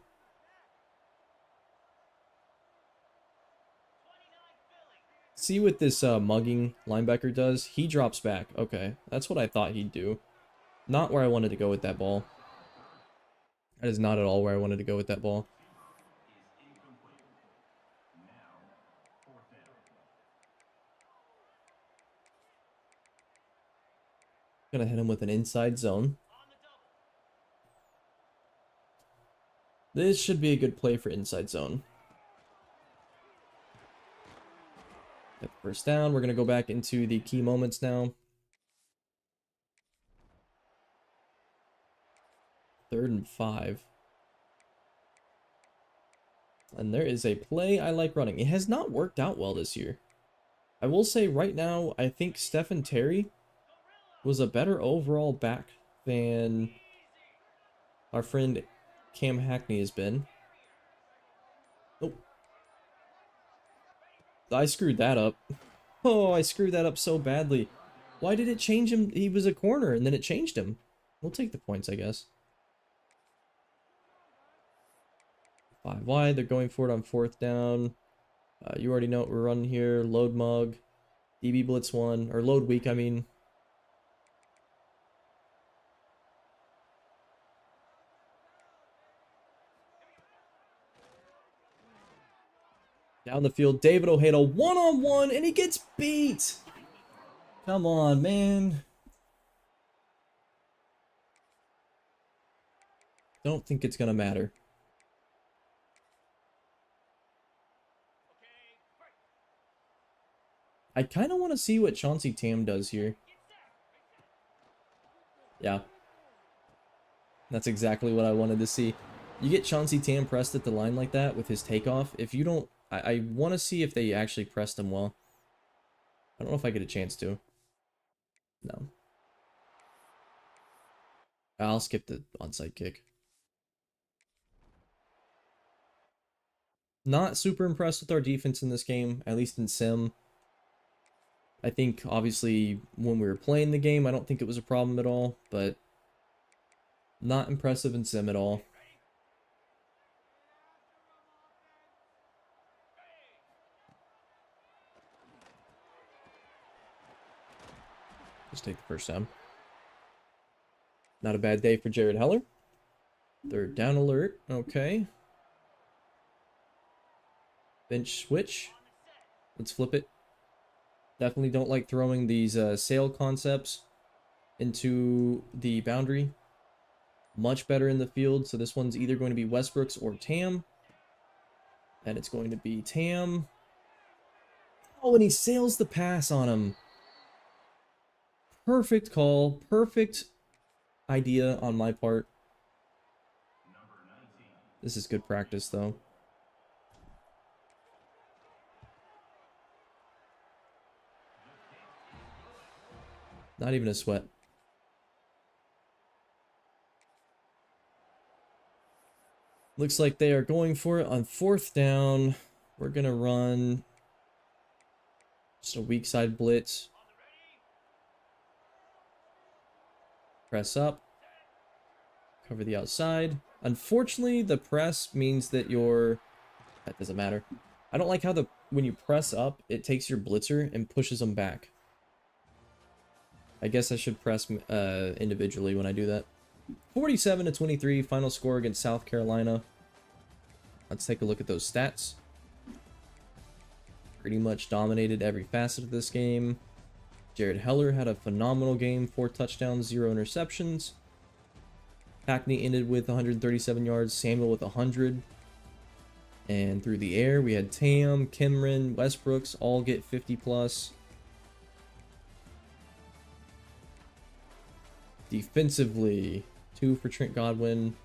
See what this mugging linebacker does? He drops back. Okay, that's what I thought he'd do. Not where I wanted to go with that ball. That is not at all where I wanted to go with that ball. Gonna hit him with an inside zone. This should be a good play for inside zone. Get the first down. We're gonna go back into the key moments now. 3rd and 5. And there is a play I like running. It has not worked out well this year. I will say right now, I think Stephen Terry was a better overall back than our friend Cam Hackney has been. Oh. I screwed that up. Oh, I screwed that up so badly. Why did it change him? He was a corner and then it changed him. We'll take the points, I guess. 5 wide. They're going for it on 4th down. You already know what we're running here. Load mug. DB blitz 1. Or load weak, I mean. Down the field, David Ojeda one-on-one, and he gets beat! Come on, man. Don't think it's gonna matter. I kind of want to see what Chauncey Tam does here. Yeah. That's exactly what I wanted to see. You get Chauncey Tam pressed at the line like that with his takeoff. If you don't... I want to see if they actually pressed him well. I don't know if I get a chance to. No. I'll skip the onside kick. Not super impressed with our defense in this game, at least in Sim. I think, obviously, when we were playing the game, I don't think it was a problem at all, but not impressive in Sim at all. Just take the first down. Not a bad day for Jared Heller. 3rd down alert. Okay. Bench switch. Let's flip it. Definitely don't like throwing these sail concepts into the boundary. Much better in the field. So this one's either going to be Westbrooks or Tam. And it's going to be Tam. Oh, and he sails the pass on him. Perfect call. Perfect idea on my part. This is good practice, though. Not even a sweat. Looks like they are going for it on 4th down. We're going to run just a weak side blitz. Press up. Cover the outside. Unfortunately, the press means that you're... That doesn't matter. I don't like how when you press up, it takes your blitzer and pushes them back. I guess I should press individually when I do that. 47-23, final score against South Carolina. Let's take a look at those stats. Pretty much dominated every facet of this game. Jared Heller had a phenomenal game, 4 touchdowns, 0 interceptions. Hackney ended with 137 yards, Samuel with 100. And through the air, we had Tam, Kimron, Westbrooks all get 50 plus. Defensively, 2 for Trent Godwin,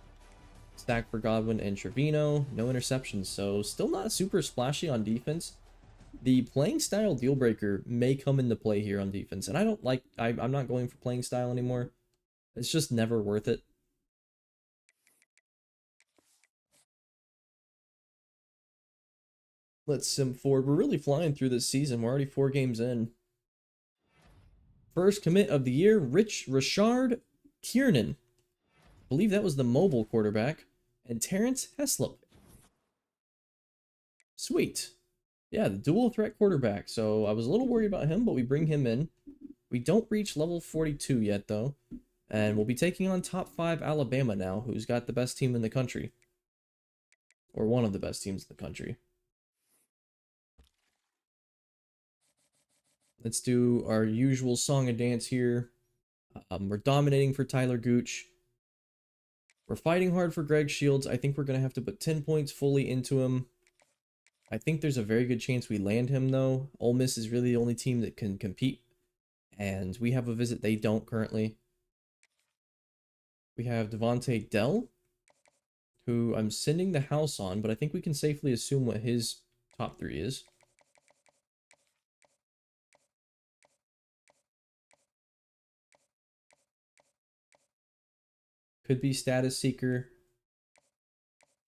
stack for Godwin and Trevino, no interceptions, so still not super splashy on defense. The playing style deal breaker may come into play here on defense, and I don't like, I'm not going for playing style anymore. It's just never worth it. Let's sim forward. We're really flying through this season. We're already 4 games in. First commit of the year, Richard Kiernan. I believe that was the mobile quarterback. And Terrence Heslop. Sweet. Yeah, the dual threat quarterback. So I was a little worried about him, but we bring him in. We don't reach level 42 yet, though. And we'll be taking on top 5 Alabama now, who's got the best team in the country. Or one of the best teams in the country. Let's do our usual song and dance here. We're dominating for Tyler Gooch. We're fighting hard for Greg Shields. I think we're going to have to put 10 points fully into him. I think there's a very good chance we land him, though. Ole Miss is really the only team that can compete. And we have a visit they don't currently. We have Devontae Dell, who I'm sending the house on, but I think we can safely assume what his top 3 is. Could be Status Seeker.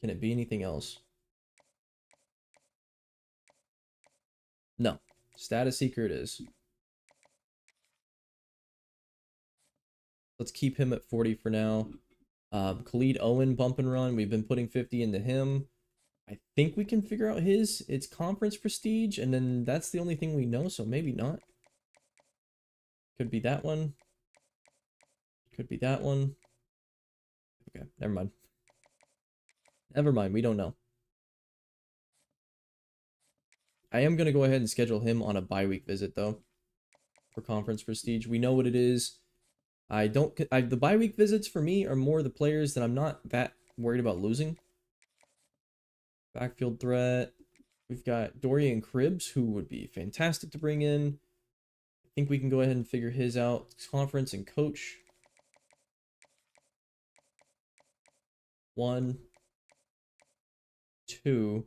Can it be anything else? No. Status Seeker it is. Let's keep him at 40 for now. Khalid Owen, bump and run. We've been putting 50 into him. I think we can figure out his. It's conference prestige, and then that's the only thing we know, so maybe not. Could be that one. Could be that one. Okay, never mind. Never mind, we don't know. I am going to go ahead and schedule him on a bye-week visit, though, for conference prestige. We know what it is. The bye-week visits for me are more the players that I'm not that worried about losing. Backfield threat. We've got Dorian Cribbs, who would be fantastic to bring in. I think we can go ahead and figure his out. Conference and coach. 1, 2,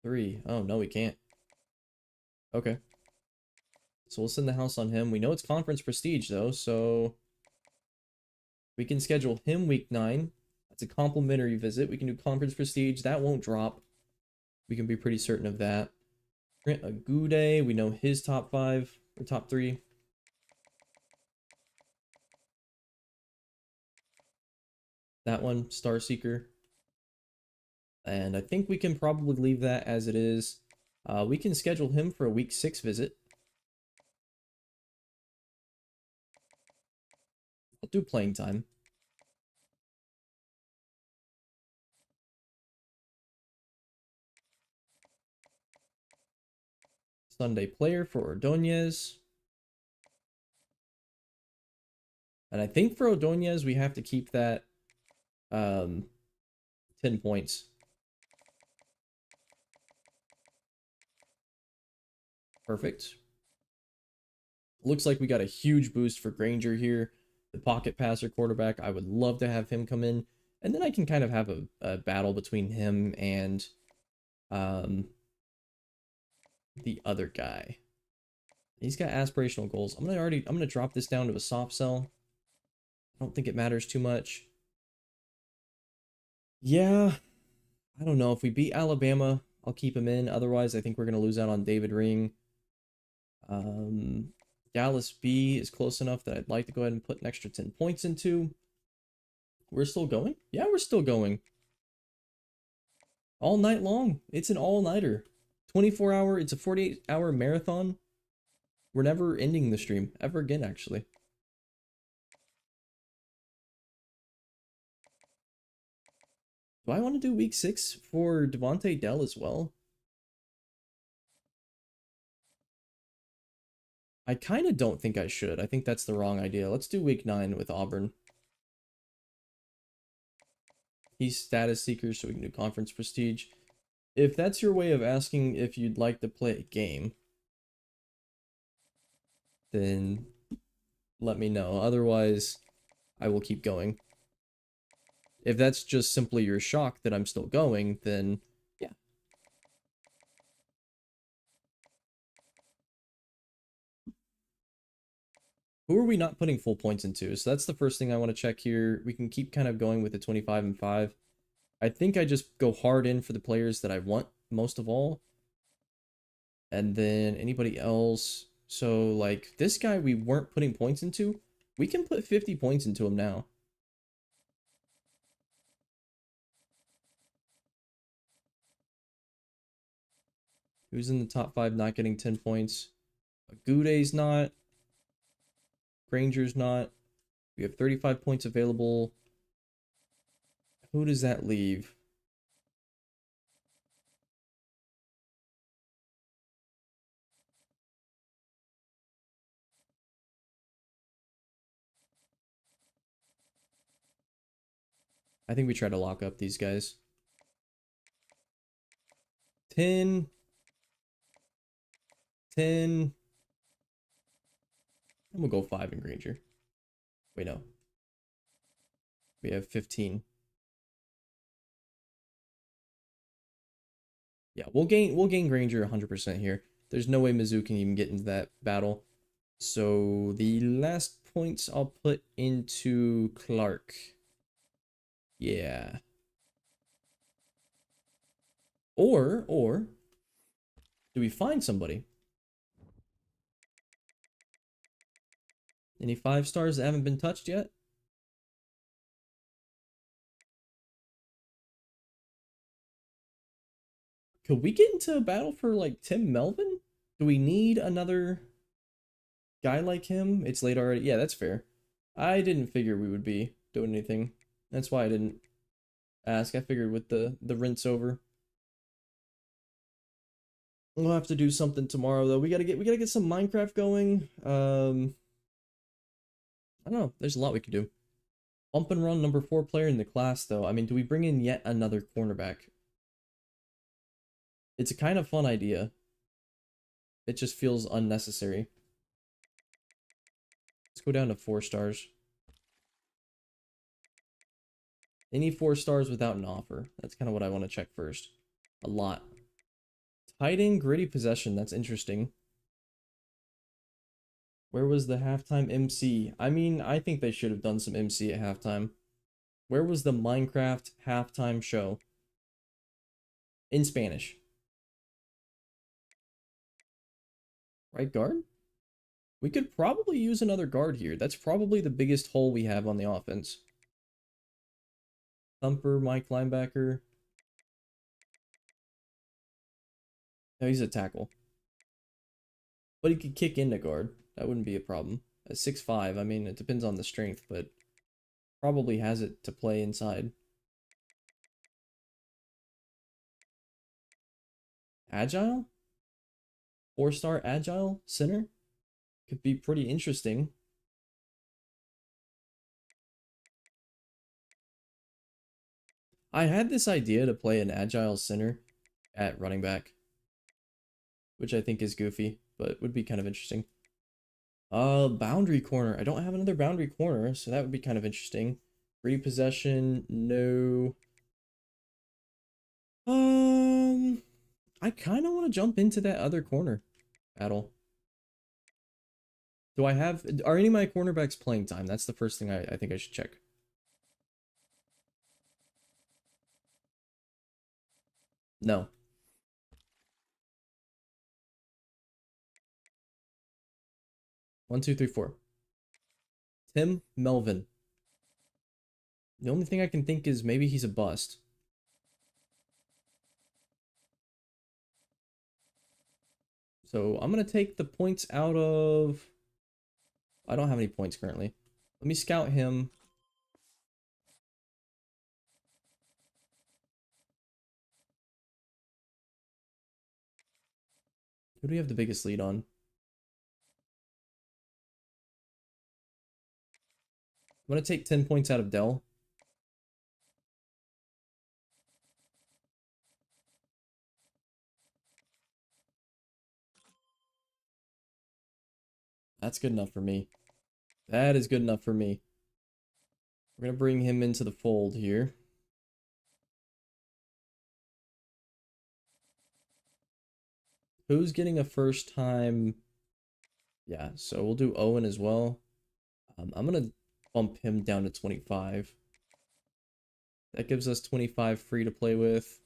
3. Oh, no, we can't. Okay. So we'll send the house on him. We know it's conference prestige, though, so we can schedule him week 9. That's a complimentary visit. We can do conference prestige. That won't drop. We can be pretty certain of that. Grant Agude, we know his top 5 or top 3. That one, Star Seeker. And I think we can probably leave that as it is. We can schedule him for a week 6 visit. I'll do playing time. Sunday player for Ordonez. And I think for Ordonez, we have to keep that 10 points. Perfect. Looks like we got a huge boost for Granger here. The pocket passer quarterback. I would love to have him come in. And then I can kind of have a battle between him and the other guy. He's got aspirational goals. I'm gonna drop this down to a soft sell. I don't think it matters too much. Yeah, I don't know. If we beat Alabama, I'll keep him in. Otherwise, I think we're gonna lose out on David Ring. Dallas B is close enough that I'd like to go ahead and put an extra 10 points into. We're still going? Yeah, we're still going. All night long. It's an all-nighter. 24-hour, it's a 48-hour marathon. We're never ending the stream, ever again, actually. Do I want to do week 6 for Devontae Dell as well? I kind of don't think I should. I think that's the wrong idea. Let's do week 9 with Auburn. He's status seeker, so we can do conference prestige. If that's your way of asking if you'd like to play a game, then let me know. Otherwise, I will keep going. If that's just simply your shock that I'm still going, then yeah. Who are we not putting full points into? So that's the first thing I want to check here. We can keep kind of going with the 25 and 5. I think I just go hard in for the players that I want most of all. And then anybody else. So like this guy we weren't putting points into. We can put 50 points into him now. Who's in the top 5 not getting 10 points? Guday's not. Granger's not. We have 35 points available. Who does that leave? I think we try to lock up these guys. 10. 10. And we'll go 5 in Granger. Wait, no. We have 15. Yeah, we'll gain Granger 100% here. There's no way Mizzou can even get into that battle. So the last points I'll put into Clark. Yeah. Or do we find somebody? Any 5 stars that haven't been touched yet? Could we get into a battle for like Tim Melvin? Do we need another guy like him? It's late already. Yeah, that's fair. I didn't figure we would be doing anything. That's why I didn't ask. I figured with the rinse over. We'll have to do something tomorrow though. We gotta get some Minecraft going. I don't know. There's a lot we could do. Bump and run number 4 player in the class though. I mean, do we bring in yet another cornerback? It's a kind of fun idea. It just feels unnecessary. Let's go down to 4 stars. Any 4 stars without an offer. That's kind of what I want to check first. A lot. Tight end, gritty possession. That's interesting. Where was the halftime MC? I mean, I think they should have done some MC at halftime. Where was the Minecraft halftime show? In Spanish. Right guard? We could probably use another guard here. That's probably the biggest hole we have on the offense. Thumper, Mike linebacker. No, he's a tackle. But he could kick into guard. That wouldn't be a problem. At 6'5", I mean, it depends on the strength, but probably has it to play inside. Agile? 4-star agile center? Could be pretty interesting. I had this idea to play an agile center at running back, which I think is goofy, but would be kind of interesting. Boundary corner. I don't have another boundary corner, so that would be kind of interesting. Free possession, no. I kind of want to jump into that other corner battle. Do I have, are any of my cornerbacks playing time? That's the first thing I think I should check. No. One, two, three, four. Tim Melvin. The only thing I can think is maybe he's a bust. So I'm going to take the points out of... I don't have any points currently. Let me scout him. Who do we have the biggest lead on? I'm going to take 10 points out of Dell. That's good enough for me. That is good enough for me. We're going to bring him into the fold here. Who's getting a first time? Yeah, so we'll do Owen as well. I'm going to bump him down to 25. That gives us 25 free to play with.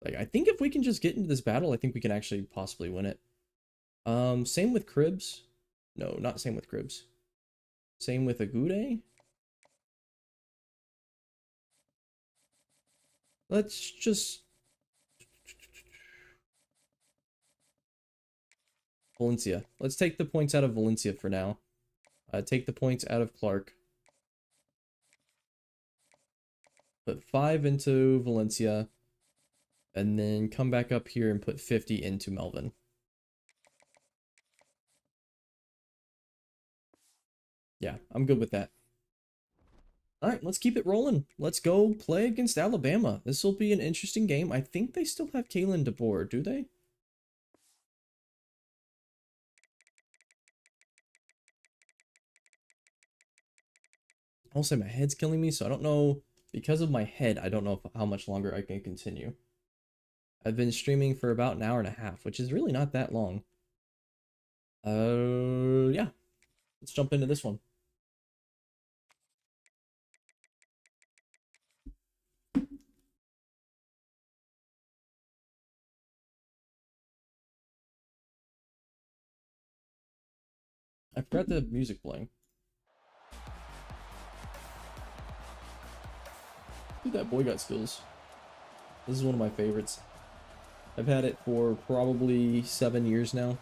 Like, I think if we can just get into this battle, I think we can actually possibly win it. Same with Cribs. No, not same with Cribs. Same with Agude. Let's just... Valencia. Let's take the points out of Valencia for now. Take the points out of Clark. Put 5 into Valencia. And then come back up here and put 50 into Melvin. Yeah, I'm good with that. Alright, let's keep it rolling. Let's go play against Alabama. This will be an interesting game. I think they still have Kalen DeBoer, do they? I'll say my head's killing me, so I don't know. Because of my head, I don't know how much longer I can continue. I've been streaming for about an hour and a half, which is really not that long. Yeah. Let's jump into this one. I forgot the music playing. Dude, that boy got skills. This is one of my favorites. I've had it for probably 7 years now.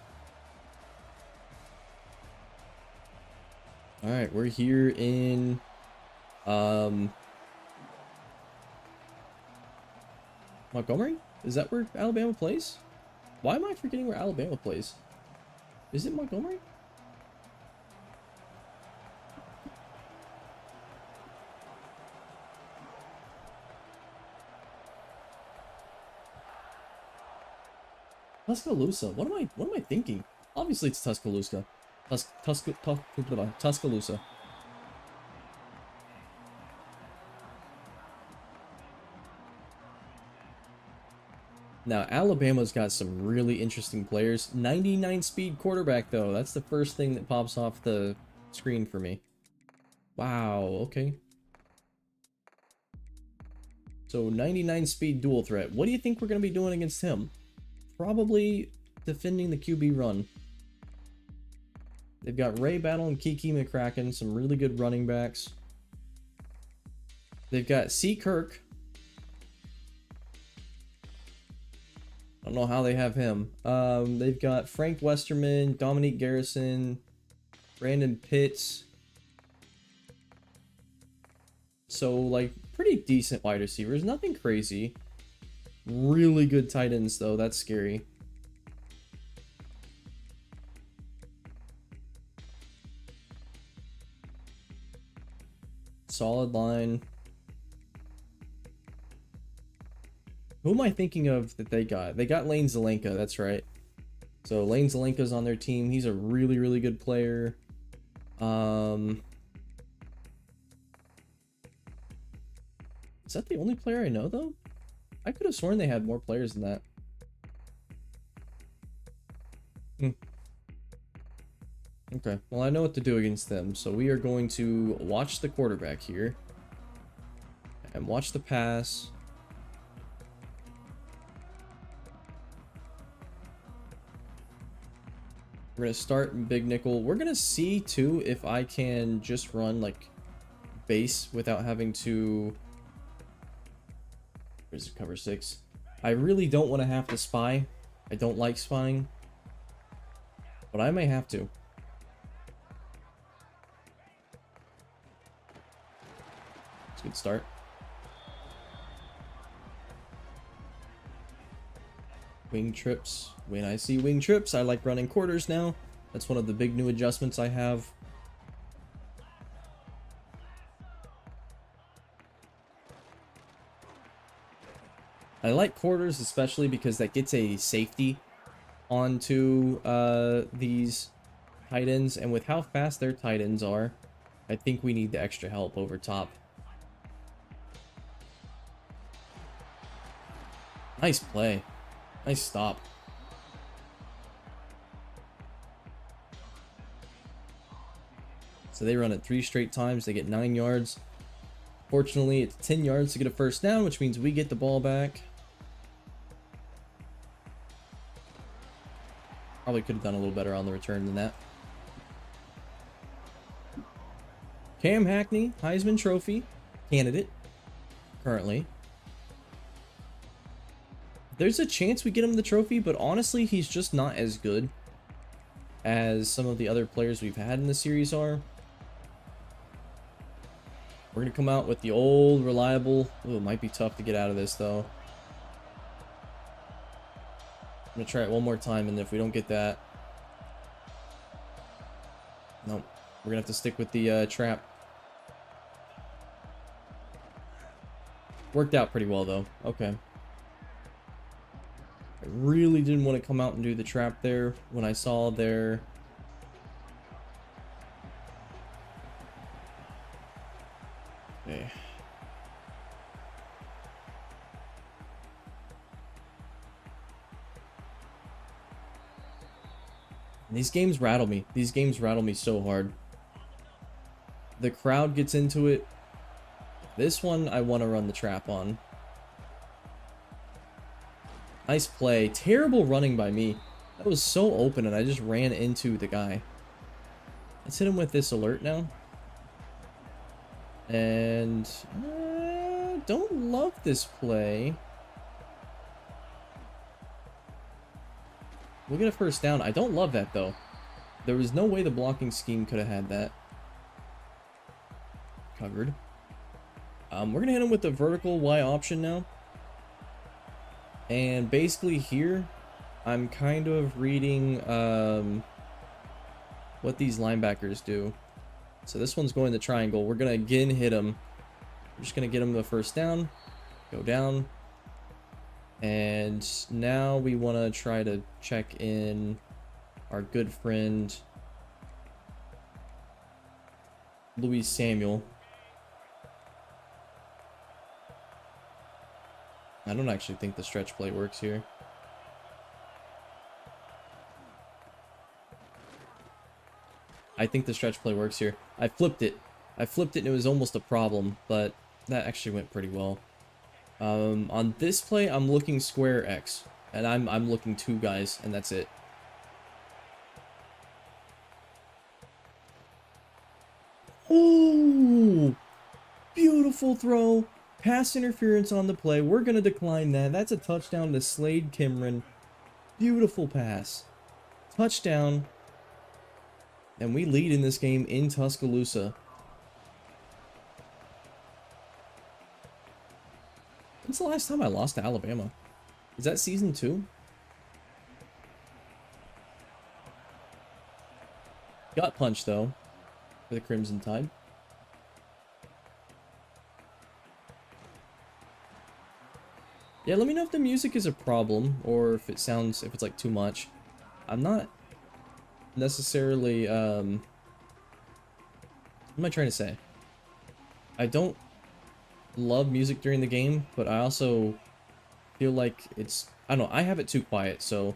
Alright, we're here in Montgomery? Is that where Alabama plays? Why am I forgetting where Alabama plays? Is it Montgomery? Tuscaloosa. What am I thinking? Obviously it's Tuscaloosa. Tuscaloosa. Now, Alabama's got some really interesting players. 99 speed quarterback, though. That's the first thing that pops off the screen for me. Wow, okay. So, 99 speed dual threat. What do you think we're going to be doing against him? Probably defending the QB run. They've got Ray Battle and Kiki McCracken, some really good running backs. They've got C. Kirk. I don't know how they have him. They've got Frank Westerman, Dominique Garrison, Brandon Pitts. So, like, pretty decent wide receivers. Nothing crazy. Really good tight ends, though. That's scary. Solid line. Who am I thinking of that they got? They got Lane Zelenka, that's right. So Lane Zelenka's on their team. He's a really, really good player. Is that the only player I know, though? I could have sworn they had more players than that. Okay, well, I know what to do against them. So we are going to watch the quarterback here. And watch the pass. We're going to start in big nickel. We're going to see, too, if I can just run, like, base without having to... Where's the cover 6? I really don't want to have to spy. I don't like spying. But I may have to. It's a good start. Wing trips. When I see wing trips, I like running quarters now. That's one of the big new adjustments I have. I like quarters especially because that gets a safety onto these tight ends, and with how fast their tight ends are, I think we need the extra help over top. Nice play. Nice stop. So they run it 3 straight times. They get 9 yards. Fortunately, it's 10 yards to get a first down, which means we get the ball back. Probably could have done a little better on the return than that. Cam Hackney, Heisman Trophy candidate, currently. There's a chance we get him the trophy, but honestly, he's just not as good as some of the other players we've had in the series are. We're going to come out with the old reliable. Ooh, it might be tough to get out of this, though. I'm going to try it one more time, and if we don't get that... Nope. We're going to have to stick with the trap. Worked out pretty well, though. Okay. I really didn't want to come out and do the trap there when I saw their... Okay. These games rattle me. These games rattle me so hard. The crowd gets into it. This one, I want to run the trap on. Nice play. Terrible running by me. That was so open, and I just ran into the guy. Let's hit him with this alert now. And... don't love this play. We'll get a first down. I don't love that, though. There was no way the blocking scheme could have had that. Covered. We're going to hit him with the vertical Y option now. And basically here, I'm kind of reading what these linebackers do. So this one's going to triangle. We're going to again hit him. We're just going to get him the first down. Go down. And now we want to try to check in our good friend Louis Samuel. I don't actually think the stretch play works here. I think the stretch play works here. I flipped it. And it was almost a problem, but that actually went pretty well. On this play, I'm looking square X, and I'm looking two guys, and that's it. Oh, beautiful throw. Pass interference on the play. We're going to decline that. That's a touchdown to Slade Kimron. Beautiful pass. Touchdown. And we lead in this game in Tuscaloosa. When's the last time I lost to Alabama? Is that season 2? Gut punch, though, for the Crimson Tide. Yeah, let me know if the music is a problem, or if it sounds, if it's like too much. I'm not necessarily, what am I trying to say? I don't love music during the game, but I also feel like it's, I don't know, I have it too quiet, so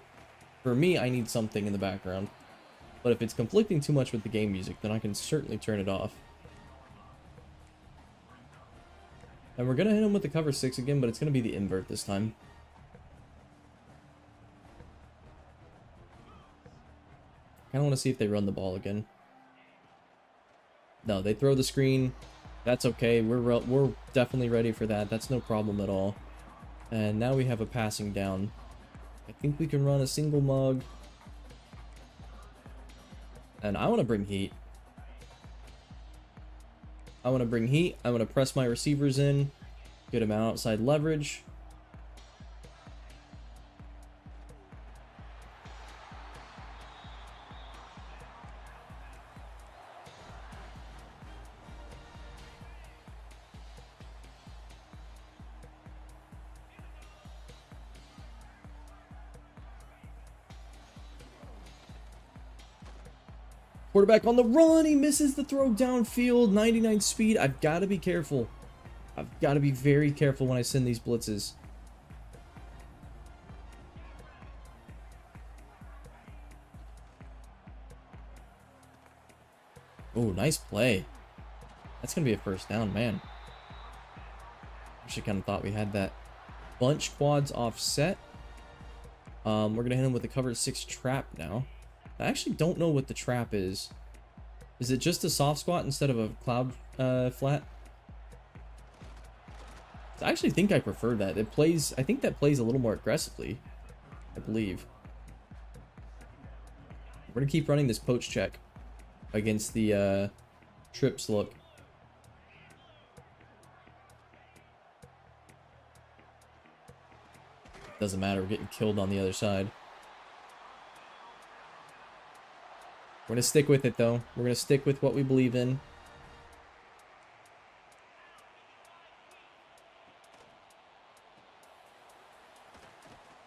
for me, I need something in the background. But if it's conflicting too much with the game music, then I can certainly turn it off. And we're going to hit him with the cover 6 again, but it's going to be the invert this time. I kind of want to see if they run the ball again. No, they throw the screen. That's okay. We're definitely ready for that. That's no problem at all. And now we have a passing down. I think we can run a single mug. And I want to bring heat. I want to bring heat. I want to press my receivers in. Get them outside leverage. Quarterback on the run. He misses the throw downfield. 99 speed. I've got to be careful. I've got to be very careful when I send these blitzes. Oh, nice play. That's going to be a first down, man. Actually kind of thought we had that. Bunch quads offset. We're going to hit him with the cover 6 trap now. I actually don't know what the trap is. Is it just a soft squat instead of a cloud flat? I actually think I prefer that. It plays, I think that plays a little more aggressively, I believe. We're going to keep running this poach check against the trips look. Doesn't matter, we're getting killed on the other side. We're going to stick with it, though. We're going to stick with what we believe in.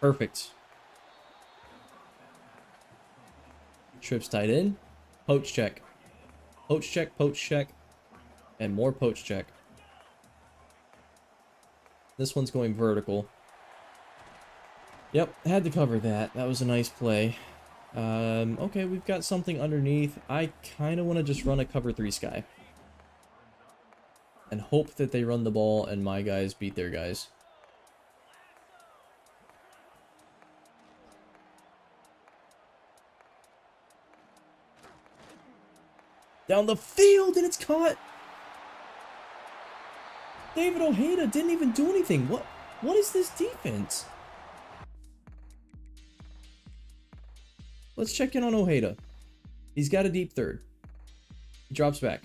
Perfect. Trips tight in. Poach check. Poach check, poach check. And more poach check. This one's going vertical. Yep, had to cover that. That was a nice play. Okay, we've got something underneath. I kind of want to just run a cover 3 sky. And hope that they run the ball and my guys beat their guys. Down the field, and it's caught. David Ojeda didn't even do anything. What is this defense? Let's check in on Ojeda. He's got a deep third. He drops back.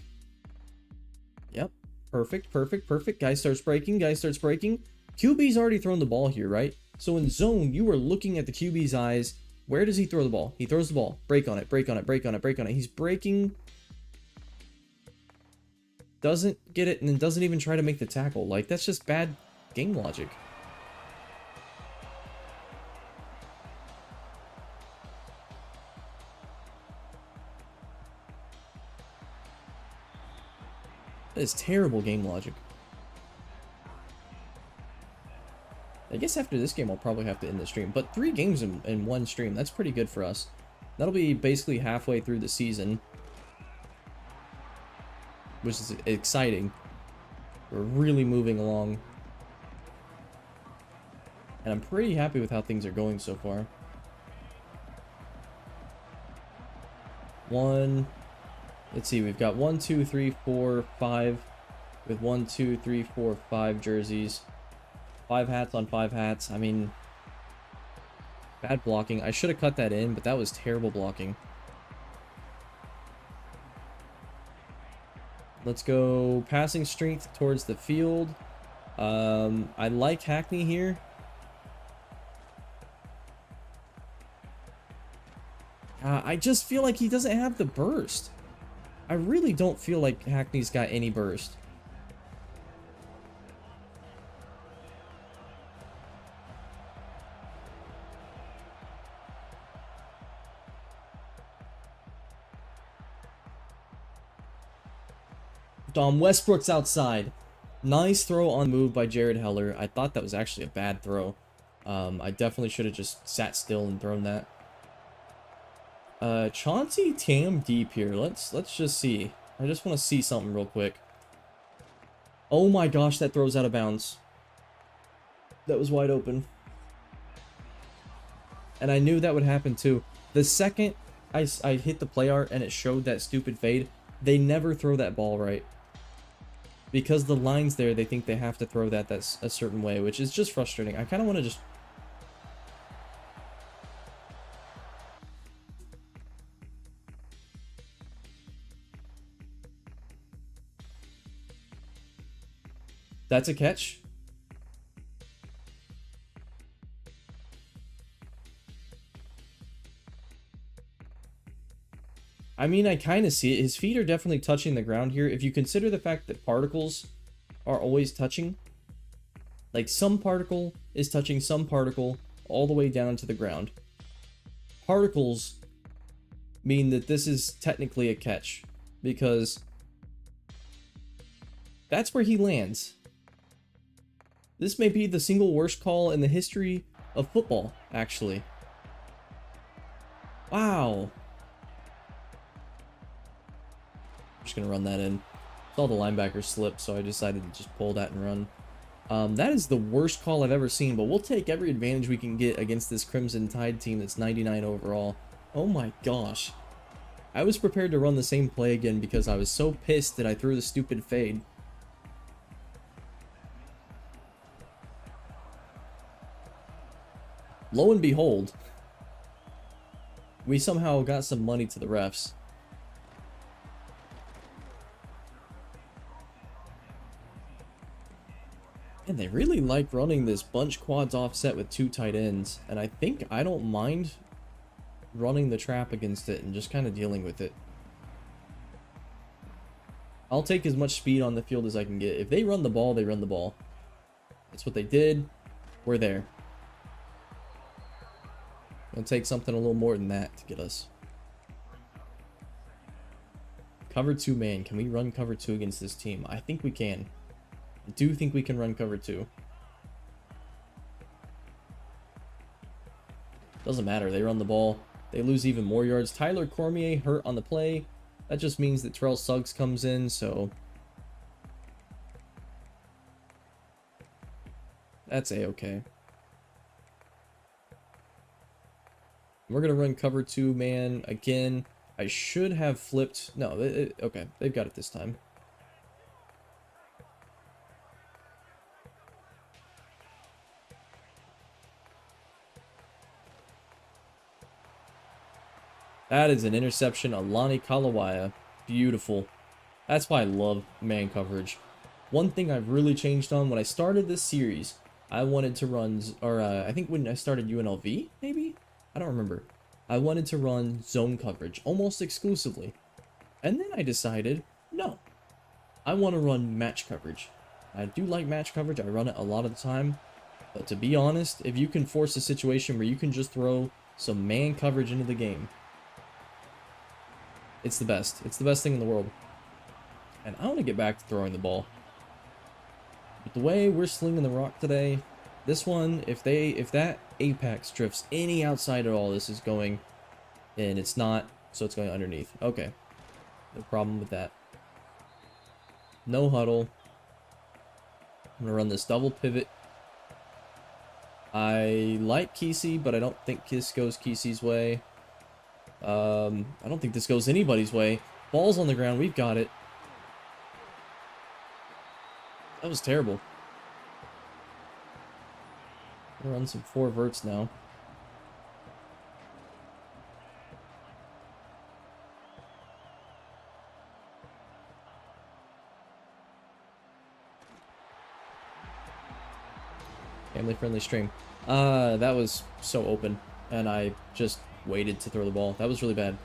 Yep. Perfect, perfect, perfect. Guy starts breaking. Guy starts breaking. QB's already thrown the ball here, right? So in zone, you are looking at the QB's eyes. Where does he throw the ball? He throws the ball. Break on it, break on it, break on it, break on it. He's breaking. Doesn't get it and then doesn't even try to make the tackle. Like, that's just bad game logic. That is terrible game logic. I guess after this game, I'll probably have to end the stream. But 3 games in one stream, that's pretty good for us. That'll be basically halfway through the season, which is exciting. We're really moving along. And I'm pretty happy with how things are going so far. Let's see, we've got 1, 2, 3, 4, 5 with 1, 2, 3, 4, 5 jerseys. 5 hats on 5 hats. I mean, bad blocking. I should have cut that in, but that was terrible blocking. Let's go passing strength towards the field. I like Hackney here. I just feel like he doesn't have the burst. I really don't feel like Hackney's got any burst. Dom Westbrook's outside. Nice throw on move by Jared Heller. I thought that was actually a bad throw. I definitely should have just sat still and thrown that. Chauncey Tam deep here. Let's just see. I just want to see something real quick. Oh my gosh, that throws out of bounds. That was wide open. And I knew that would happen too. The second I hit the play art and it showed that stupid fade, they never throw that ball right. Because the line's there, they think they have to throw that that's a certain way, which is just frustrating. I kind of want to just... That's a catch. I mean, I kind of see it. His feet are definitely touching the ground here. If you consider the fact that particles are always touching, like some particle is touching some particle all the way down to the ground. Particles mean that this is technically a catch because that's where he lands. This may be the single worst call in the history of football, actually. Wow. I'm just going to run that in. Saw the linebacker slip, so I decided to just pull that and run. That is the worst call I've ever seen, but we'll take every advantage we can get against this Crimson Tide team that's 99 overall. Oh my gosh. I was prepared to run the same play again because I was so pissed that I threw the stupid fade. lo and behold, we somehow got some money to the refs. And they really like running this bunch quads offset with 2 tight ends. And I think I don't mind running the trap against it and just kind of dealing with it. I'll take as much speed on the field as I can get. If they run the ball, they run the ball. That's what they did. We're there. It'll take something a little more than that to get us. Cover 2 man. Can we run cover 2 against this team? I think we can. I do think we can run cover 2. Doesn't matter. They run the ball. They lose even more yards. Tyler Cormier hurt on the play. That just means that Terrell Suggs comes in, so that's a-okay. We're going to run cover 2 man again. I should have flipped. No, okay. They've got it this time. That is an interception. Alani Kalawaya. Beautiful. That's why I love man coverage. One thing I've really changed on, when I started this series, I wanted to run, I think when I started UNLV, maybe? I don't remember. I wanted to run zone coverage almost exclusively. And then I decided, no. I want to run match coverage. I do like match coverage. I run it a lot of the time. But to be honest, if you can force a situation where you can just throw some man coverage into the game, it's the best. It's the best thing in the world. And I want to get back to throwing the ball. But the way we're slinging the rock today, this one, if that apex drifts any outside at all, this is going, and it's not, so it's going underneath. Okay. No problem with that. No huddle. I'm going to run this double pivot. I like Kesey, but I don't think this goes Kesey's way. I don't think this goes anybody's way. Ball's on the ground. We've got it. That was terrible. We'll run some 4 verts now. Family-friendly stream. That was so open, and I just waited to throw the ball. That was really bad.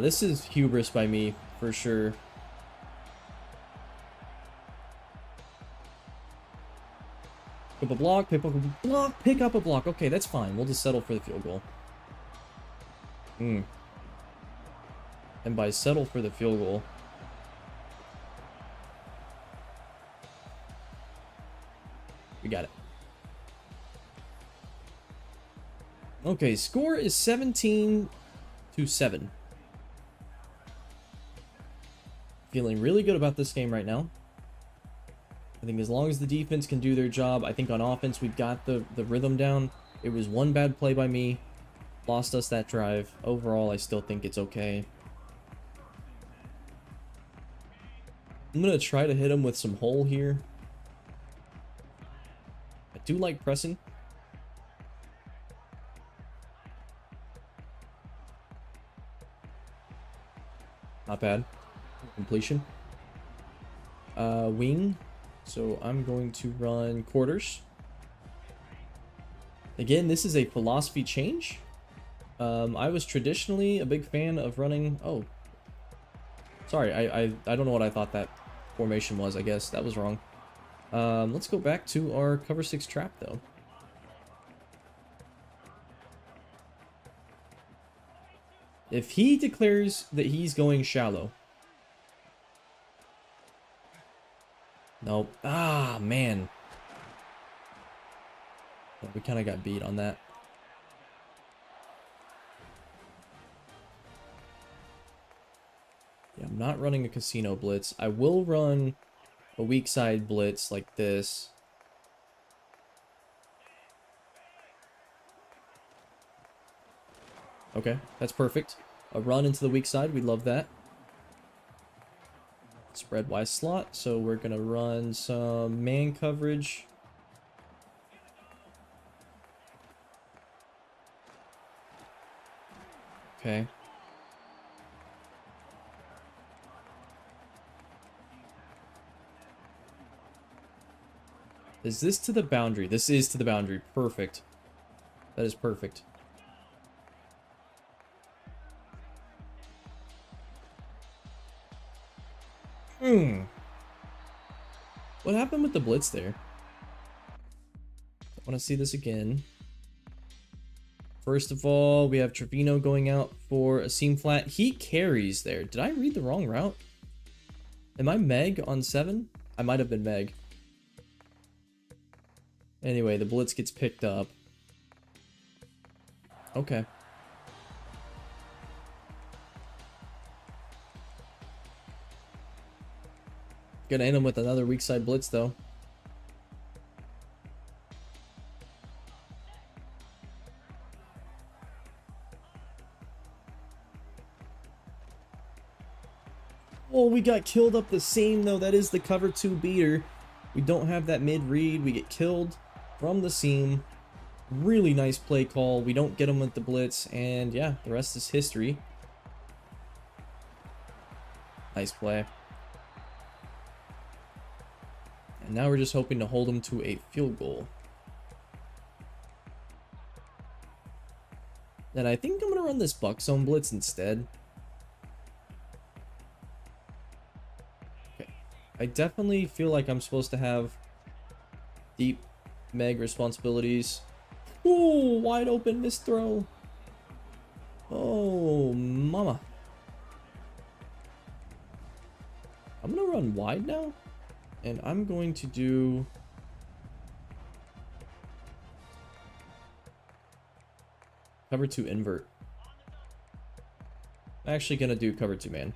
This is hubris by me, for sure. Pick up a block, pick up a block, pick up a block. Okay, that's fine. We'll just settle for the field goal. And by settle for the field goal, we got it. Okay, score is 17-7. Feeling really good about this game right now. I think as long as the defense can do their job, I think on offense we've got the rhythm down. It was one bad play by me. Lost us that drive. Overall, I still think it's okay. I'm going to try to hit him with some hole here. I do like pressing. Not bad. Completion. Wing. So I'm going to run quarters. Again, this is a philosophy change. I was traditionally a big fan of running... Oh. Sorry, I don't know what I thought that formation was, I guess. That was wrong. Let's go back to our cover 6 trap, though. If he declares that he's going shallow... Nope. Ah, man. We kind of got beat on that. Yeah, I'm not running a casino blitz. I will run a weak side blitz like this. Okay, that's perfect. A run into the weak side. We love that. Spread wise slot. So we're going to run some man coverage. Okay. Is this to the boundary? This is to the boundary. Perfect. That is perfect. What happened with the blitz there? I want to see this again. First of all, we have Trevino going out for a seam flat. He carries there. Did I read the wrong route? Am I Meg on 7? I might have been Meg. Anyway, the blitz gets picked up. Okay. Gonna end him with another weak side blitz though. Oh, we got killed up the seam though. That is the cover 2 beater. We don't have that mid read. We get killed from the seam. Really nice play call. We don't get him with the blitz, and yeah, the rest is history. Nice play. And now we're just hoping to hold him to a field goal. And I think I'm gonna run this buck zone blitz instead. Okay. I definitely feel like I'm supposed to have deep Meg responsibilities. Ooh, wide open missed throw. Oh, mama. I'm gonna run wide now, and I'm going to do cover 2 invert. I'm actually gonna do cover 2 man.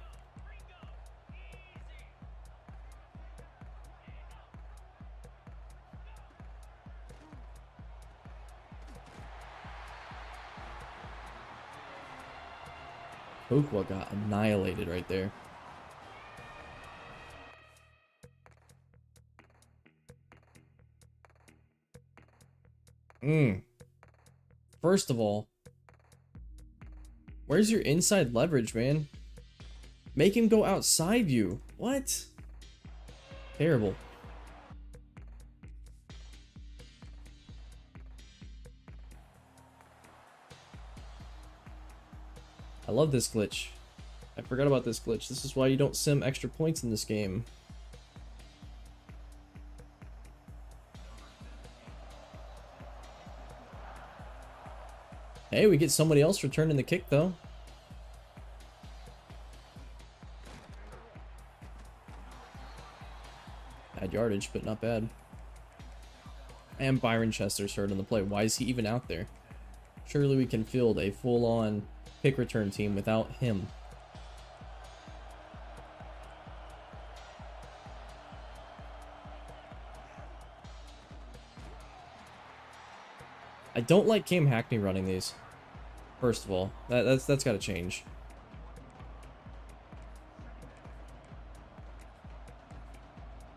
Okwa got annihilated right there. First of all, where's your inside leverage, man? Make him go outside you. What? Terrible. I love this glitch. I forgot about this glitch. This is why you don't sim extra points in this game. Hey, we get somebody else returning the kick, though. Bad yardage, but not bad. And Byron Chester's hurt on the play. Why is he even out there? Surely we can field a full-on kick return team without him. I don't like Cam Hackney running these. First of all, that's got to change.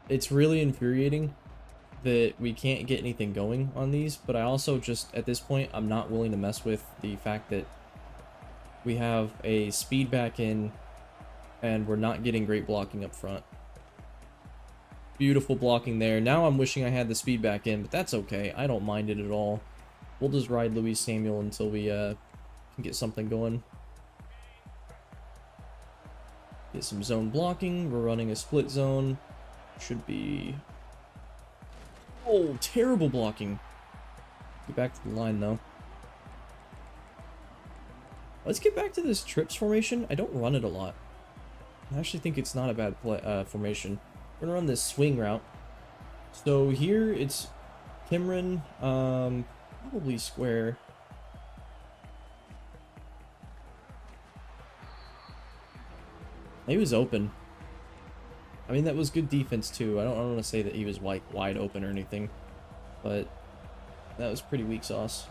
It's really infuriating that we can't get anything going on these, but I also just, at this point, I'm not willing to mess with the fact that we have a speed back in and we're not getting great blocking up front. Beautiful blocking there. Now I'm wishing I had the speed back in, but that's okay. I don't mind it at all. We'll just ride Luis Samuel until we can get something going. Get some zone blocking. We're running a split zone. Should be... Oh, terrible blocking. Get back to the line, though. Let's get back to this trips formation. I don't run it a lot. I actually think it's not a bad formation. We're gonna run this swing route. So here it's Cameron, probably square. He was open. I mean, that was good defense too. I don't want to say that he was wide open or anything, but that was pretty weak sauce.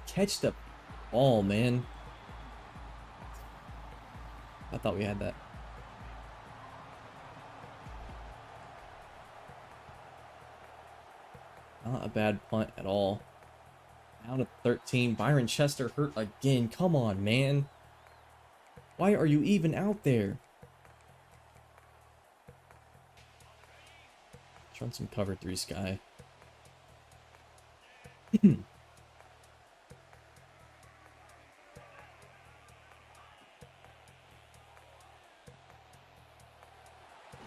Catch the ball, man. I thought we had that. Not a bad punt at all. Down to 13. Byron Chester hurt again. Come on, man. Why are you even out there? Let's run some cover 3 sky.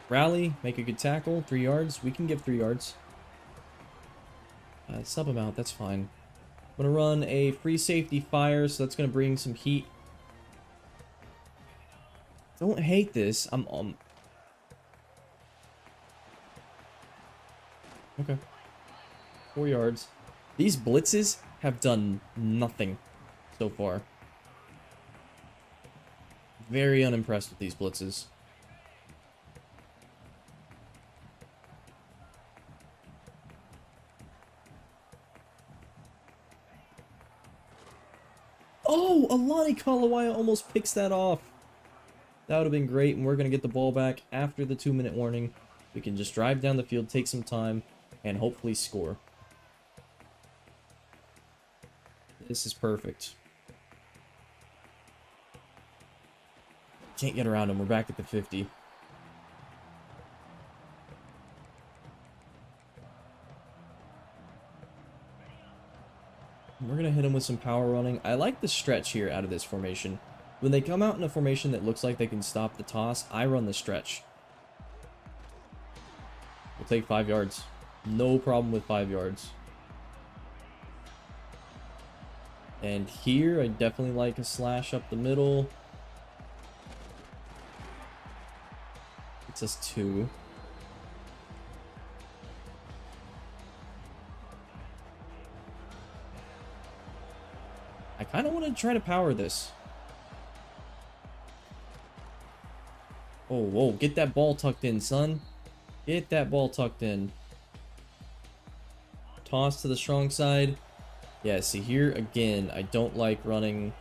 Rally, make a good tackle, 3 yards. We can give 3 yards. Sub him out, that's fine. I'm going to run a free safety fire, so that's going to bring some heat. Don't hate this. Okay. 4 yards. These blitzes have done nothing so far. Very unimpressed with these blitzes. Oh, Alani Kalawaya almost picks that off. That would have been great, and we're going to get the ball back after the 2-minute warning. We can just drive down the field, take some time, and hopefully score. This is perfect. Can't get around him. We're back at the 50. We're going to hit him with some power running. I like the stretch here out of this formation. When they come out in a formation that looks like they can stop the toss, I run the stretch. We'll take 5 yards. No problem with 5 yards. And here, I definitely like a slash up the middle. It's us 2. I kind of want to try to power this. Oh, whoa, get that ball tucked in, son. Get that ball tucked in. Toss to the strong side. Yeah, see here, again, I don't like running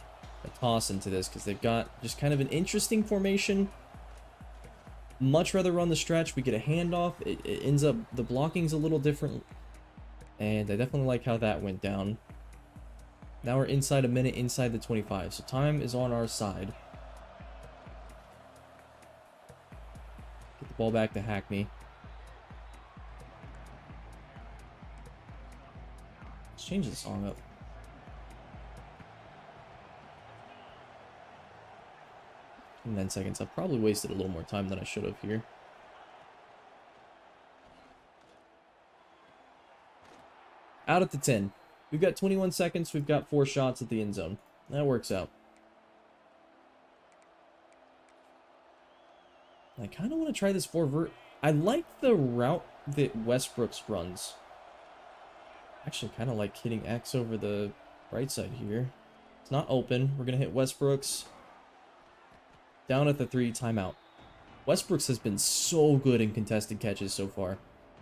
a toss into this because they've got just kind of an interesting formation. Much rather run the stretch. We get a handoff. It ends up, the blocking's a little different. And I definitely like how that went down. Now we're inside a minute, inside the 25. So time is on our side. Get the ball back to Hackney. Let's change the song up. In 10 seconds. I've probably wasted a little more time than I should have here. Out at the 10. We've got 21 seconds. We've got 4 shots at the end zone. That works out. I kind of want to try this 4 I like the route that Westbrooks runs. Actually, kind of like hitting X over the right side here. It's not open. We're going to hit Westbrooks. Down at the 3, timeout. Westbrooks has been so good in contested catches so far.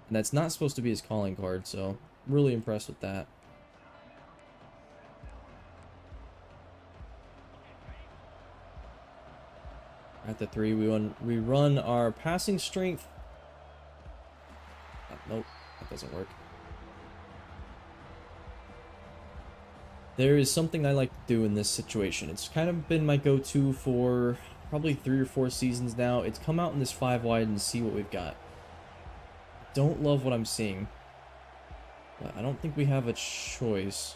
And that's not supposed to be his calling card, so I'm really impressed with that. At the 3, we run our passing strength. Oh, nope, that doesn't work. There is something I like to do in this situation. It's kind of been my go-to for probably 3 or 4 seasons now. It's come out in this 5 wide and see what we've got. Don't love what I'm seeing. But I don't think we have a choice.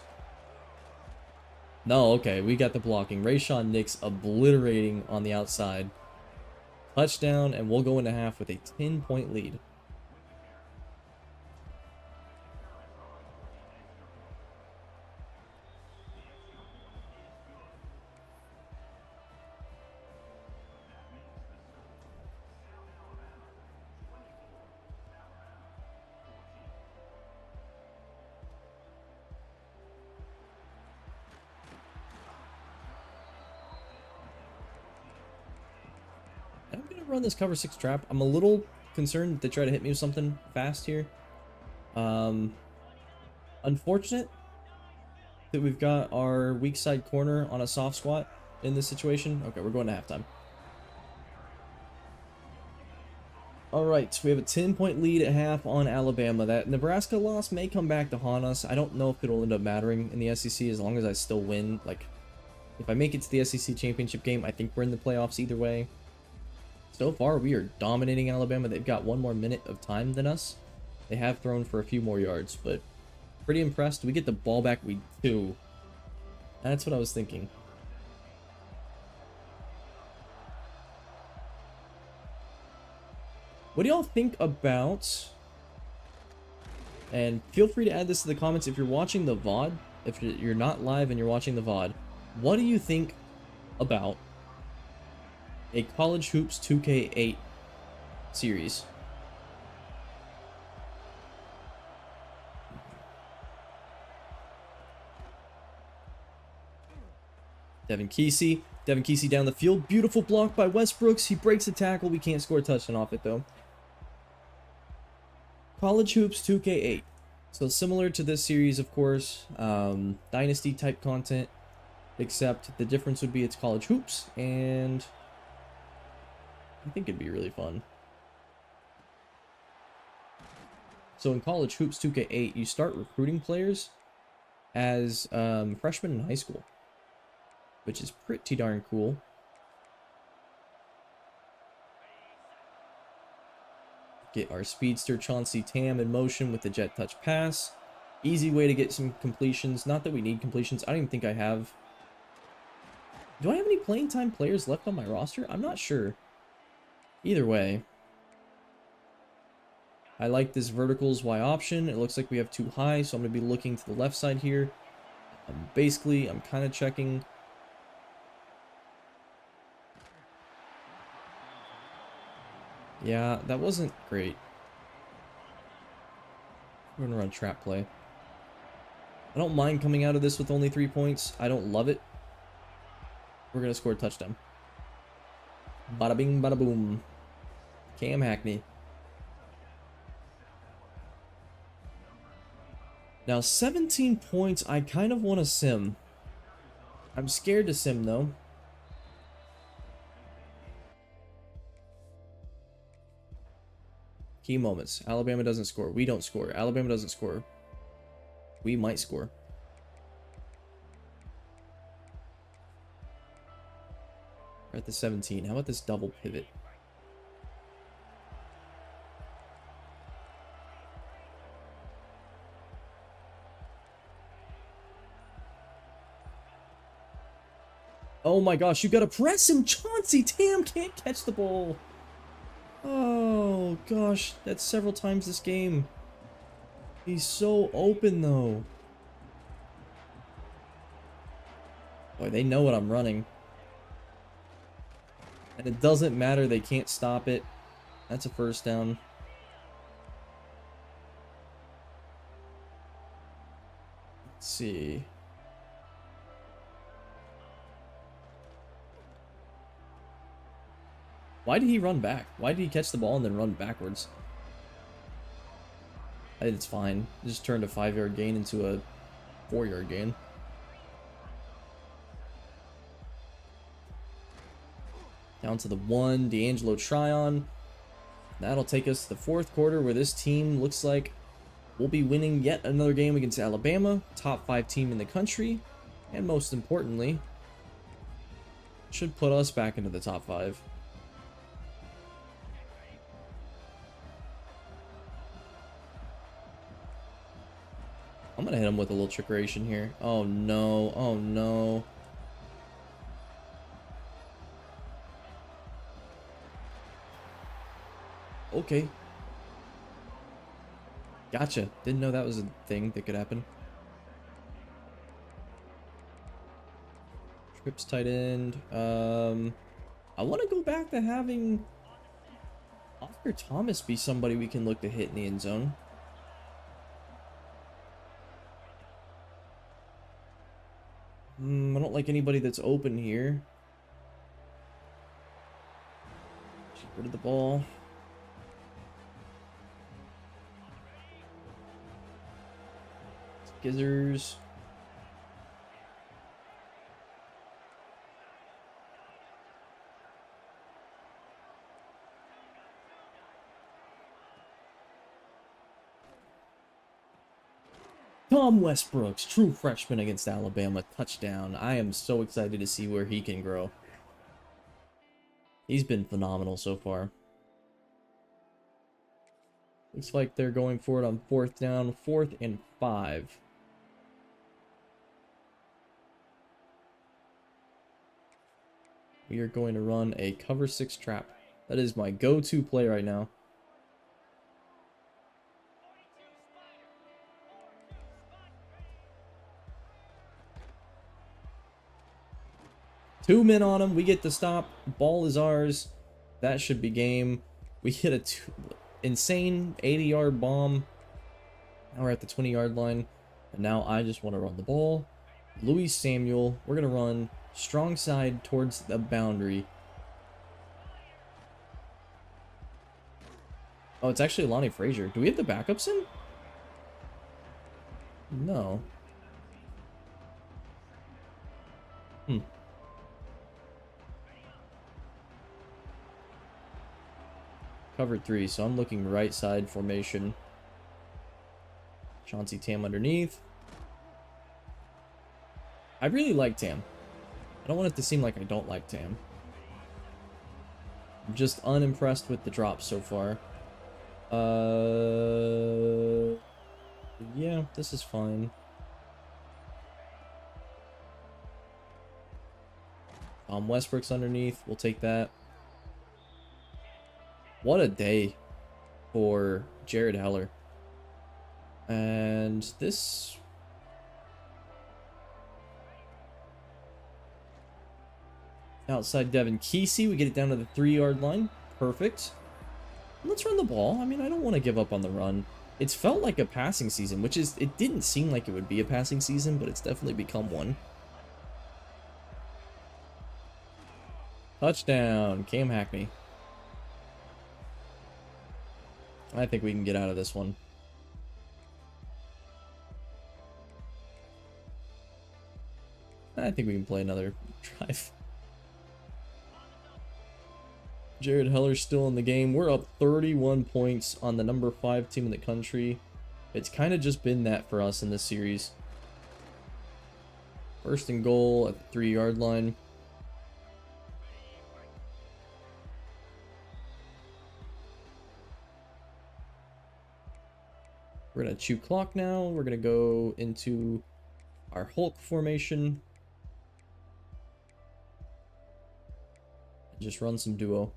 No, okay, we got the blocking. Rayshawn Nix obliterating on the outside. Touchdown, and we'll go into half with a 10-point lead. I'm going to run this cover 6 trap. I'm a little concerned that they try to hit me with something fast here. Unfortunate that we've got our weak side corner on a soft squat in this situation. Okay, we're going to halftime. All right, so we have a 10-point lead at half on Alabama. That Nebraska loss may come back to haunt us. I don't know if it'll end up mattering in the SEC as long as I still win. Like, if I make it to the SEC championship game, I think we're in the playoffs either way. So far, we are dominating Alabama. They've got one more minute of time than us. They have thrown for a few more yards, but pretty impressed. We get the ball back. We do. That's what I was thinking. What do y'all think about, and feel free to add this to the comments if you're watching the VOD, if you're not live and you're watching the VOD, what do you think about a College Hoops 2K8 series? Devin Kesey down the field, beautiful block by Westbrooks. He breaks the tackle. We can't score a touchdown off it though. College Hoops 2K8. So similar to this series, of course, Dynasty type content, except the difference would be it's College Hoops, and I think it'd be really fun. So in College Hoops 2K8, you start recruiting players as freshmen in high school, which is pretty darn cool. Get our speedster Chauncey Tam in motion with the jet touch pass. Easy way to get some completions. Not that we need completions. I don't even think I have. Do I have any playing time players left on my roster? I'm not sure. Either way, I like this verticals Y option. It looks like we have too high, so I'm going to be looking to the left side here. Basically, I'm kind of checking. Yeah, that wasn't great. We're going to run trap play. I don't mind coming out of this with only 3 points. I don't love it. We're going to score a touchdown. Bada bing, bada boom. Cam Hackney. Now, 17 points, I kind of want to sim. I'm scared to sim, though. Key moments. Alabama doesn't score. We don't score. Alabama doesn't score. We might score. We're at the 17. How about this double pivot? Oh my gosh, you gotta press him! Chauncey Tam can't catch the ball! Oh gosh, that's several times this game. He's so open though. Boy, they know what I'm running. And it doesn't matter, they can't stop it. That's a first down. Let's see. Why did he run back? Why did he catch the ball and then run backwards? It's fine. Just turned a 5-yard gain into a 4-yard gain. Down to the 1, D'Angelo Tryon. That'll take us to the 4th quarter where this team looks like we'll be winning yet another game against Alabama, top 5 team in the country, and most importantly, should put us back into the top 5. I'm gonna hit him with a little trickeration here. Oh no, oh no. Okay. Gotcha. Didn't know that was a thing that could happen. Trips tight end. I want to go back to having Oscar Thomas be somebody we can look to hit in the end zone. I don't like anybody that's open here. Get rid of the ball. Gizzers. Tom Westbrook's true freshman against Alabama touchdown. I am so excited to see where he can grow. He's been phenomenal so far. Looks like they're going for it on 4th down, 4th and 5. We are going to run a cover 6 trap. That is my go-to play right now. Two men on him. We get the stop. Ball is ours. That should be game. We hit a insane 80-yard bomb. Now we're at the 20-yard line. And now I just want to run the ball. Louis Samuel. We're going to run strong side towards the boundary. Oh, it's actually Lonnie Frazier. Do we have the backups in? No. Covered 3, so I'm looking right side formation. Chauncey Tam underneath. I really like Tam. I don't want it to seem like I don't like Tam. I'm just unimpressed with the drops so far. Yeah, this is fine. Westbrook's underneath. We'll take that. What a day for Jared Heller. And this... outside Devin Kesey. We get it down to the 3-yard line. Perfect. Let's run the ball. I mean, I don't want to give up on the run. It's felt like a passing season, which is... it didn't seem like it would be a passing season, but it's definitely become one. Touchdown, Cam Hackney. I think we can get out of this one. I think we can play another drive. Jared Heller's still in the game. We're up 31 points on the number 5 team in the country. It's kind of just been that for us in this series. 1st and goal at the 3-yard line. We're going to chew clock now. We're going to go into our Hulk formation. Just run some duo.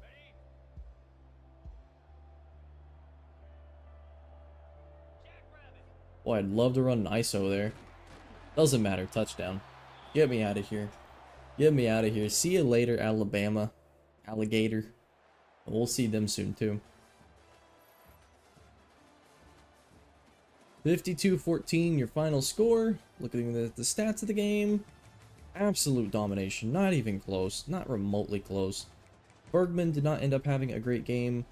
Boy, I'd love to run an ISO there. Doesn't matter. Touchdown. Get me out of here. Get me out of here. See you later, Alabama. Alligator. We'll see them soon, too. 52-14, your final score. Looking at the stats of the game. Absolute domination. Not even close. Not remotely close. Bergman did not end up having a great game.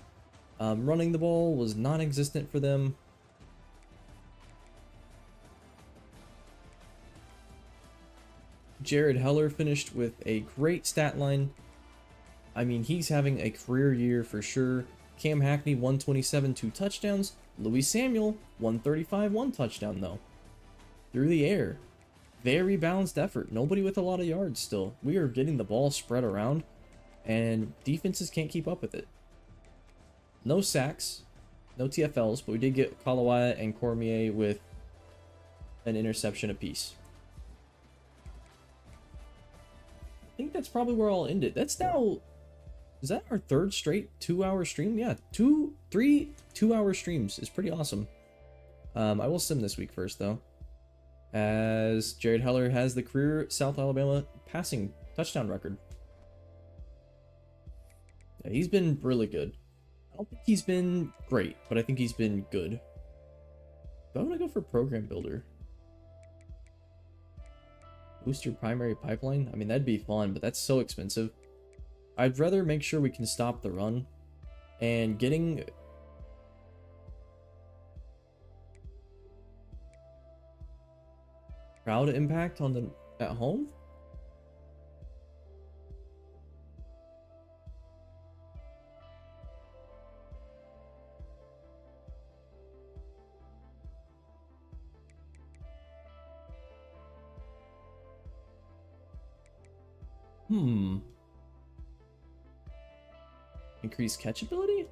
Running the ball was non-existent for them. Jared Heller finished with a great stat line. I mean, he's having a career year for sure. Cam Hackney, 127, 2 touchdowns. Louis Samuel, 135, 1 touchdown, though. Through the air. Very balanced effort. Nobody with a lot of yards still. We are getting the ball spread around, and defenses can't keep up with it. No sacks. No TFLs, but we did get Kalawaya and Cormier with an interception apiece. I think that's probably where I'll end it. That's now... is that our 3rd straight 2-hour stream? Yeah, 3 2-hour streams is pretty awesome. I will sim this week first, though. As Jared Heller has the career South Alabama passing touchdown record. Yeah, he's been really good. I don't think he's been great, but I think he's been good. Do I want to go for Program Builder? Boost your primary pipeline? I mean, that'd be fun, but that's so expensive. I'd rather make sure we can stop the run. And getting... crowd impact on the at home? Increase catch ability?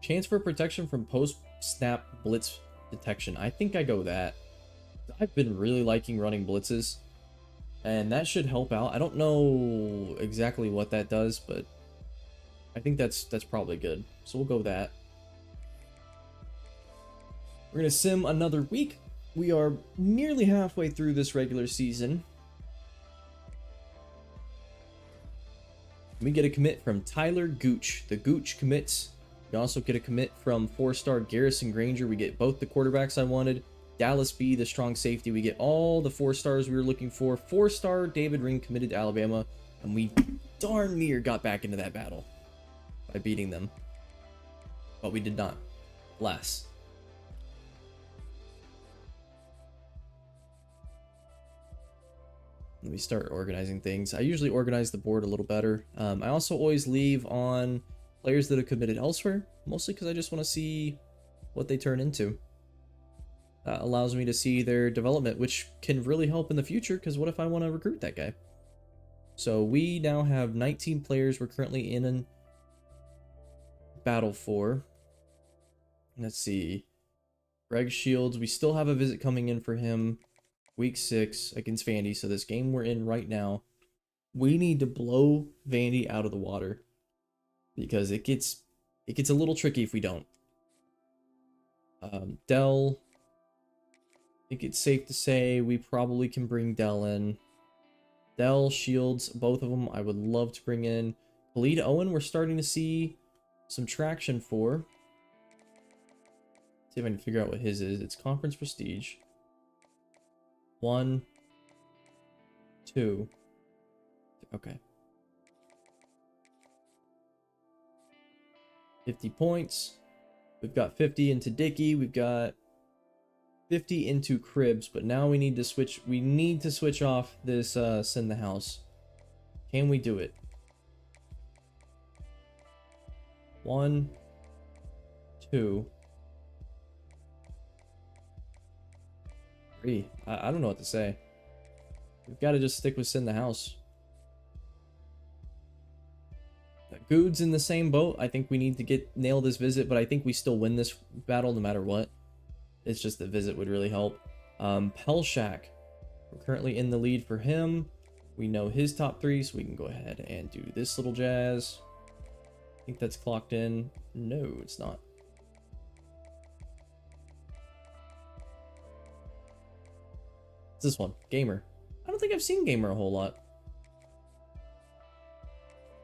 Chance for protection from post-snap blitz detection. I think I go that. I've been really liking running blitzes, and that should help out. I don't know exactly what that does, but I think that's probably good. So we'll go that. We're going to sim another week. We are nearly halfway through this regular season. We get a commit from Tyler Gooch. The Gooch commits. We also get a commit from 4-star Garrison Granger. We get both the quarterbacks I wanted. Dallas B, the strong safety. We get all the 4 stars we were looking for. 4-star David Ring committed to Alabama. And we darn near got back into that battle by beating them. But we did not. Alas. Let me start organizing things. I usually organize the board a little better. I also always leave on players that have committed elsewhere, mostly because I just want to see what they turn into. That allows me to see their development, which can really help in the future, because what if I want to recruit that guy? So we now have 19 players we're currently in a battle for. Let's see. Greg Shields, we still have a visit coming in for him. Week 6 against Vandy, so this game we're in right now, we need to blow Vandy out of the water, because it gets a little tricky if we don't. Dell, I think it's safe to say we probably can bring Dell in. Dell, Shields, both of them I would love to bring in. Khalid Owen, we're starting to see some traction for. See if I can figure out what his is. It's Conference Prestige. 1, 2. Okay. 50 points. We've got 50 into Dickey. We've got 50 into Cribs, but now we need to switch. We need to switch off this Send the House. Can we do it? 1, 2, 3. I don't know what to say. We've got to just stick with Send the House. Good's in the same boat. I think we need to nail this visit, but I think we still win this battle no matter what. It's just the visit would really help. Pelshak, we're currently in the lead for him. We know his top 3, so we can go ahead and do this little jazz. I think that's clocked in. No, it's not. It's this one, Gamer. I don't think I've seen Gamer a whole lot.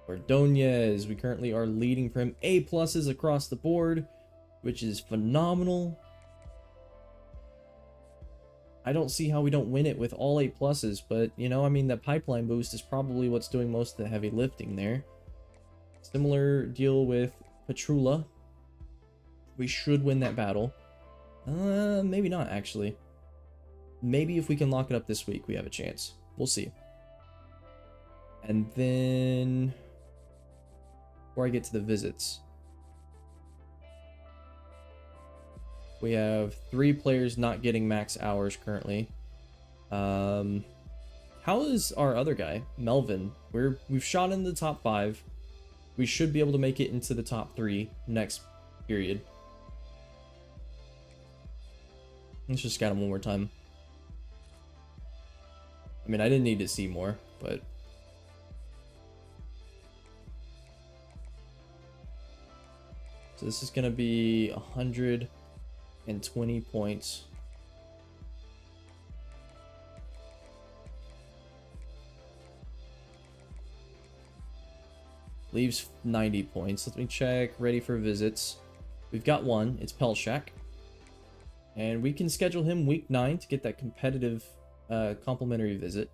Ordonez, we currently are leading for him. A+ across the board, which is phenomenal. I don't see how we don't win it with all A+, but, you know, I mean, that pipeline boost is probably what's doing most of the heavy lifting there. Similar deal with Petrula. We should win that battle. Maybe not, actually. Maybe if we can lock it up this week, we have a chance. We'll see. And then, before I get to the visits, we have 3 players not getting max hours currently. How is our other guy, Melvin? We've shot in the top 5. We should be able to make it into the top 3 next period. Let's just scout him one more time. I mean, I didn't need to see more, but so this is gonna be 120 points. Leaves 90 points. Let me check. Ready for visits. We've got one. It's Pelshak. And we can schedule him week 9 to get that competitive complimentary visit.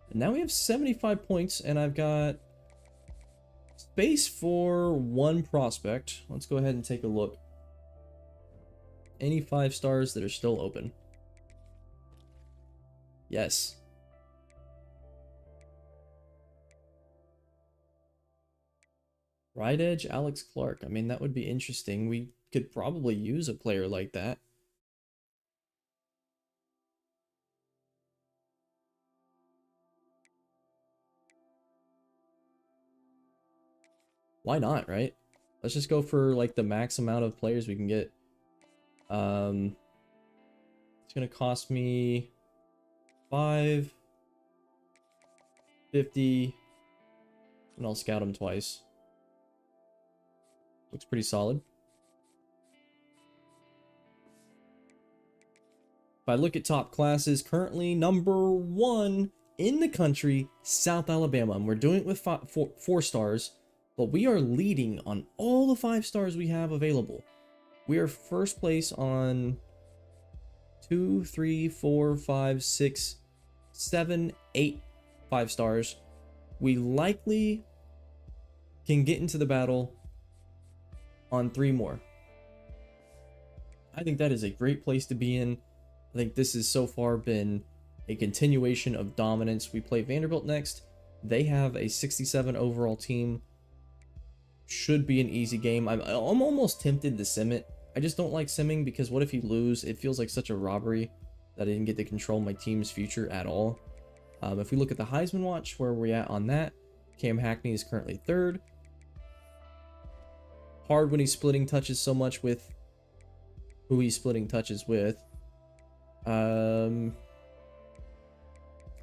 And now we have 75 points, and I've got space for 1 prospect. Let's go ahead and take a look. Any 5 stars that are still open? Yes. Right edge, Alex Clark. I mean, that would be interesting. We could probably use a player like that. Why not, right? Let's just go for like the max amount of players we can get. It's gonna cost me 5, 50, and I'll scout him twice. Looks pretty solid. If I look at top classes, currently number 1 in the country, South Alabama. And we're doing it with 4 stars, but we are leading on all the 5 stars we have available. We are first place on 2, 3, 4, 5, 6, 7, 8 5 stars. We likely can get into the battle on 3 more. I think that is a great place to be in. I think this has so far been a continuation of dominance. We play Vanderbilt next. They have a 67 overall team. Should be an easy game. I'm almost tempted to sim it. I just don't like simming because what if you lose? It feels like such a robbery that I didn't get to control my team's future at all. If we look at the Heisman Watch, where we're at on that, Cam Hackney is currently 3rd. Hard when he's splitting touches so much with who he's splitting touches with. I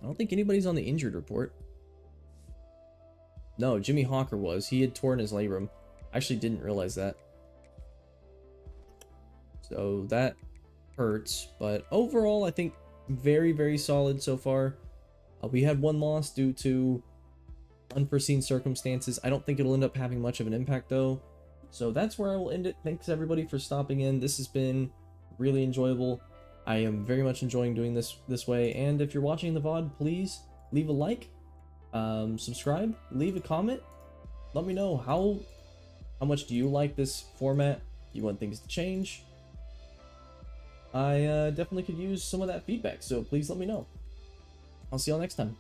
don't think anybody's on the injured report. No, Jimmy Hawker was. He had torn his labrum. I actually didn't realize that. So that hurts. But overall, I think very, very solid so far. We had 1 loss due to unforeseen circumstances. I don't think it'll end up having much of an impact though. So that's where I will end it. Thanks everybody for stopping in. This has been really enjoyable. I am very much enjoying doing this way. And if you're watching the VOD, please leave a like, subscribe, leave a comment. Let me know how much do you like this format? Do you want things to change? I definitely could use some of that feedback, so please let me know. I'll see y'all next time.